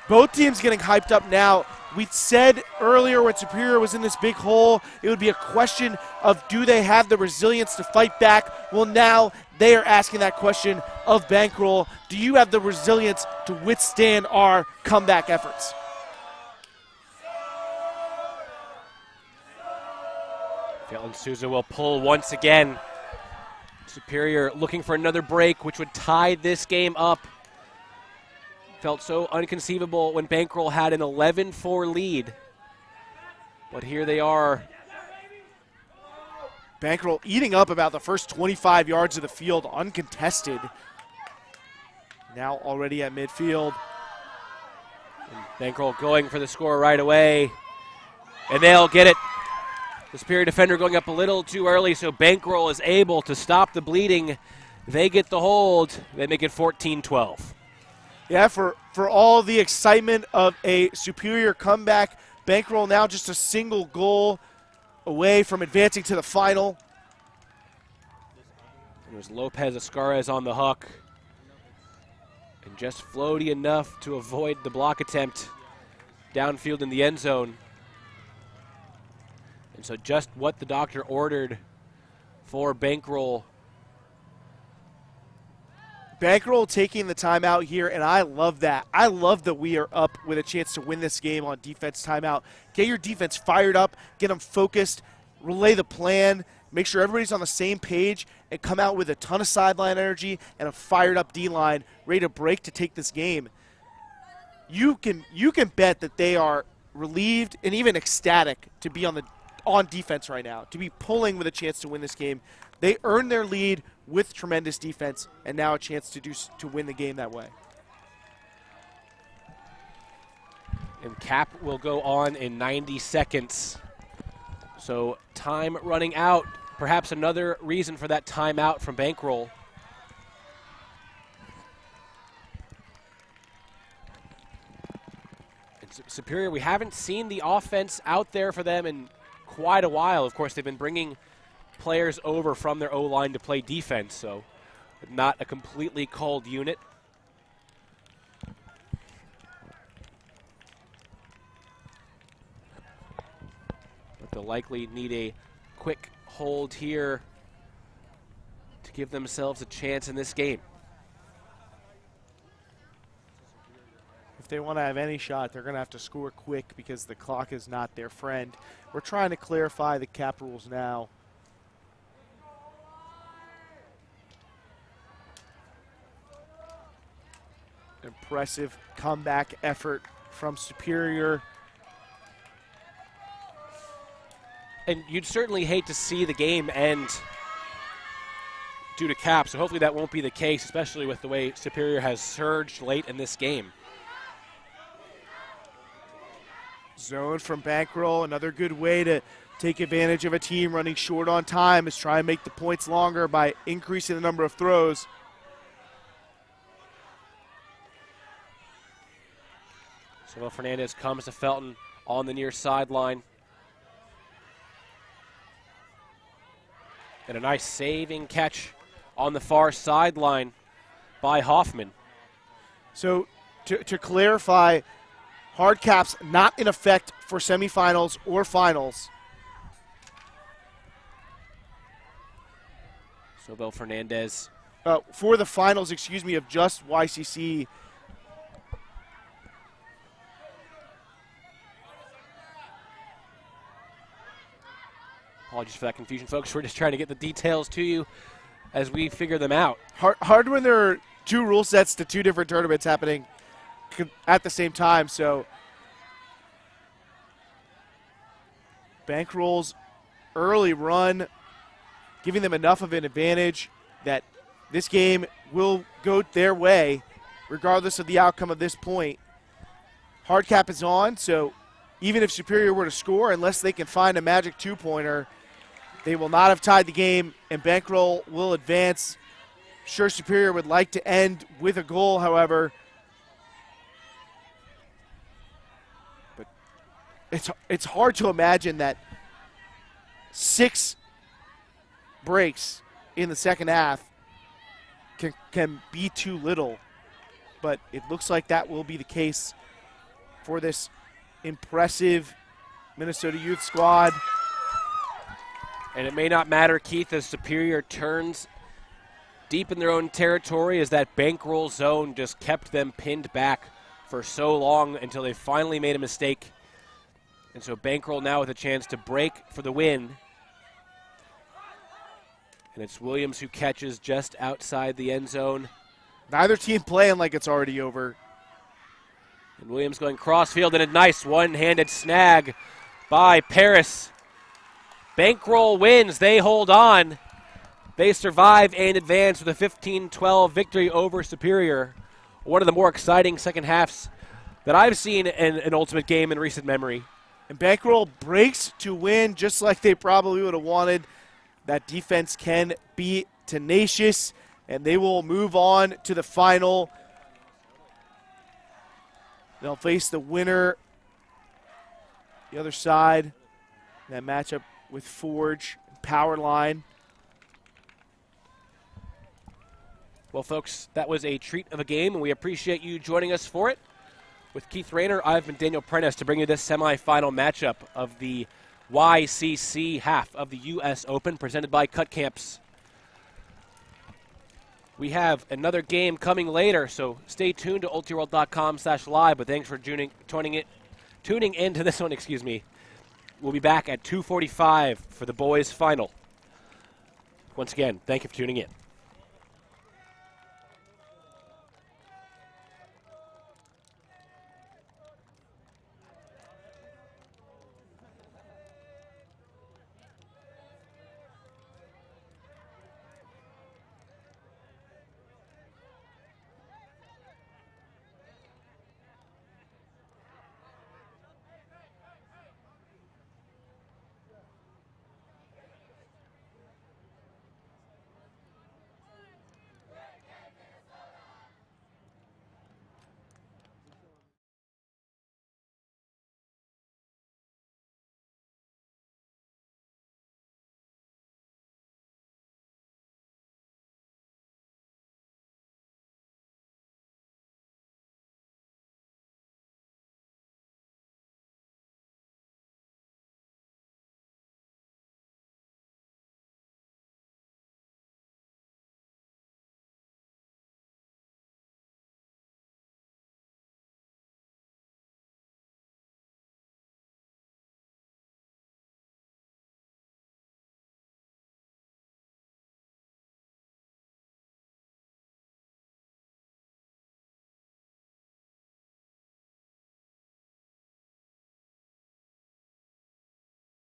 Both teams getting hyped up now. We said earlier when Superior was in this big hole, it would be a question of do they have the resilience to fight back? Well, now they are asking that question of Bankroll. Do you have the resilience to withstand our comeback efforts? Jalen Souza will pull once again. Superior looking for another break, which would tie this game up. Felt so inconceivable when Bankroll had an 11-4 lead. But here they are. Bankroll eating up about the first 25 yards of the field uncontested. Now already at midfield. And Bankroll going for the score right away. And they'll get it. The Superior defender going up a little too early, so Bankroll is able to stop the bleeding. They get the hold. They make it 14-12. Yeah, for all the excitement of a Superior comeback, Bankroll now just a single goal away from advancing to the final. There's Lopez Ascares on the hook. And just floaty enough to avoid the block attempt downfield in the end zone. And so just what the doctor ordered for Bankroll. Bankroll taking the timeout here, and I love that. I love that we are up with a chance to win this game on defense timeout. Get your defense fired up, get them focused, relay the plan, make sure everybody's on the same page, and come out with a ton of sideline energy and a fired-up D-line ready to break to take this game. You can bet that they are relieved and even ecstatic to be on defense right now, to be pulling with a chance to win this game. They earned their lead with tremendous defense, and now a chance to win the game that way. And cap will go on in 90 seconds. So time running out. Perhaps another reason for that timeout from Bankroll. And Superior, we haven't seen the offense out there for them in quite a while. Of course, they've been bringing players over from their O-line to play defense, so not a completely culled unit. But they'll likely need a quick hold here to give themselves a chance in this game. If they want to have any shot, they're going to have to score quick because the clock is not their friend. We're trying to clarify the cap rules now. Impressive comeback effort from Superior. And you'd certainly hate to see the game end due to cap, so hopefully that won't be the case, especially with the way Superior has surged late in this game. Zone from Bankroll, another good way to take advantage of a team running short on time is try and make the points longer by increasing the number of throws. So Fernandez comes to Felton on the near sideline. And a nice saving catch on the far sideline by Hoffman. So to clarify, hard caps not in effect for semifinals or finals. So Fernandez. For the finals, of just YCC. Apologies for that confusion, folks. We're just trying to get the details to you as we figure them out. Hard when there are two rule sets to two different tournaments happening at the same time. So Bankroll's early run giving them enough of an advantage that this game will go their way regardless of the outcome of this point. Hard cap is on, so even if Superior were to score, unless they can find a magic two-pointer, they will not have tied the game, and Bankroll will advance. Sure, Superior would like to end with a goal, however. But it's hard to imagine that 6 breaks in the second half can be too little. But it looks like that will be the case for this impressive Minnesota youth squad. And it may not matter, Keith, as Superior turns deep in their own territory, as that bankroll zone just kept them pinned back for so long until they finally made a mistake. And so Bankroll now with a chance to break for the win. And it's Williams who catches just outside the end zone. Neither team playing like it's already over. And Williams going crossfield, and a nice one-handed snag by Paris. Bankroll wins. They hold on. They survive and advance with a 15-12 victory over Superior. One of the more exciting second halves that I've seen in an Ultimate game in recent memory. And Bankroll breaks to win just like they probably would have wanted. That defense can be tenacious, and they will move on to the final. They'll face the winner the other side. That matchup with Forge and Powerline. Well, folks, that was a treat of a game, and we appreciate you joining us for it. With Keith Rayner, I've been Daniel Prentice to bring you this semifinal matchup of the YCC half of the U.S. Open, presented by Cut Camps. We have another game coming later, so stay tuned to ultiworld.com/live, but thanks for tuning into this one, excuse me. We'll be back at 2:45 for the boys' final. Once again, thank you for tuning in.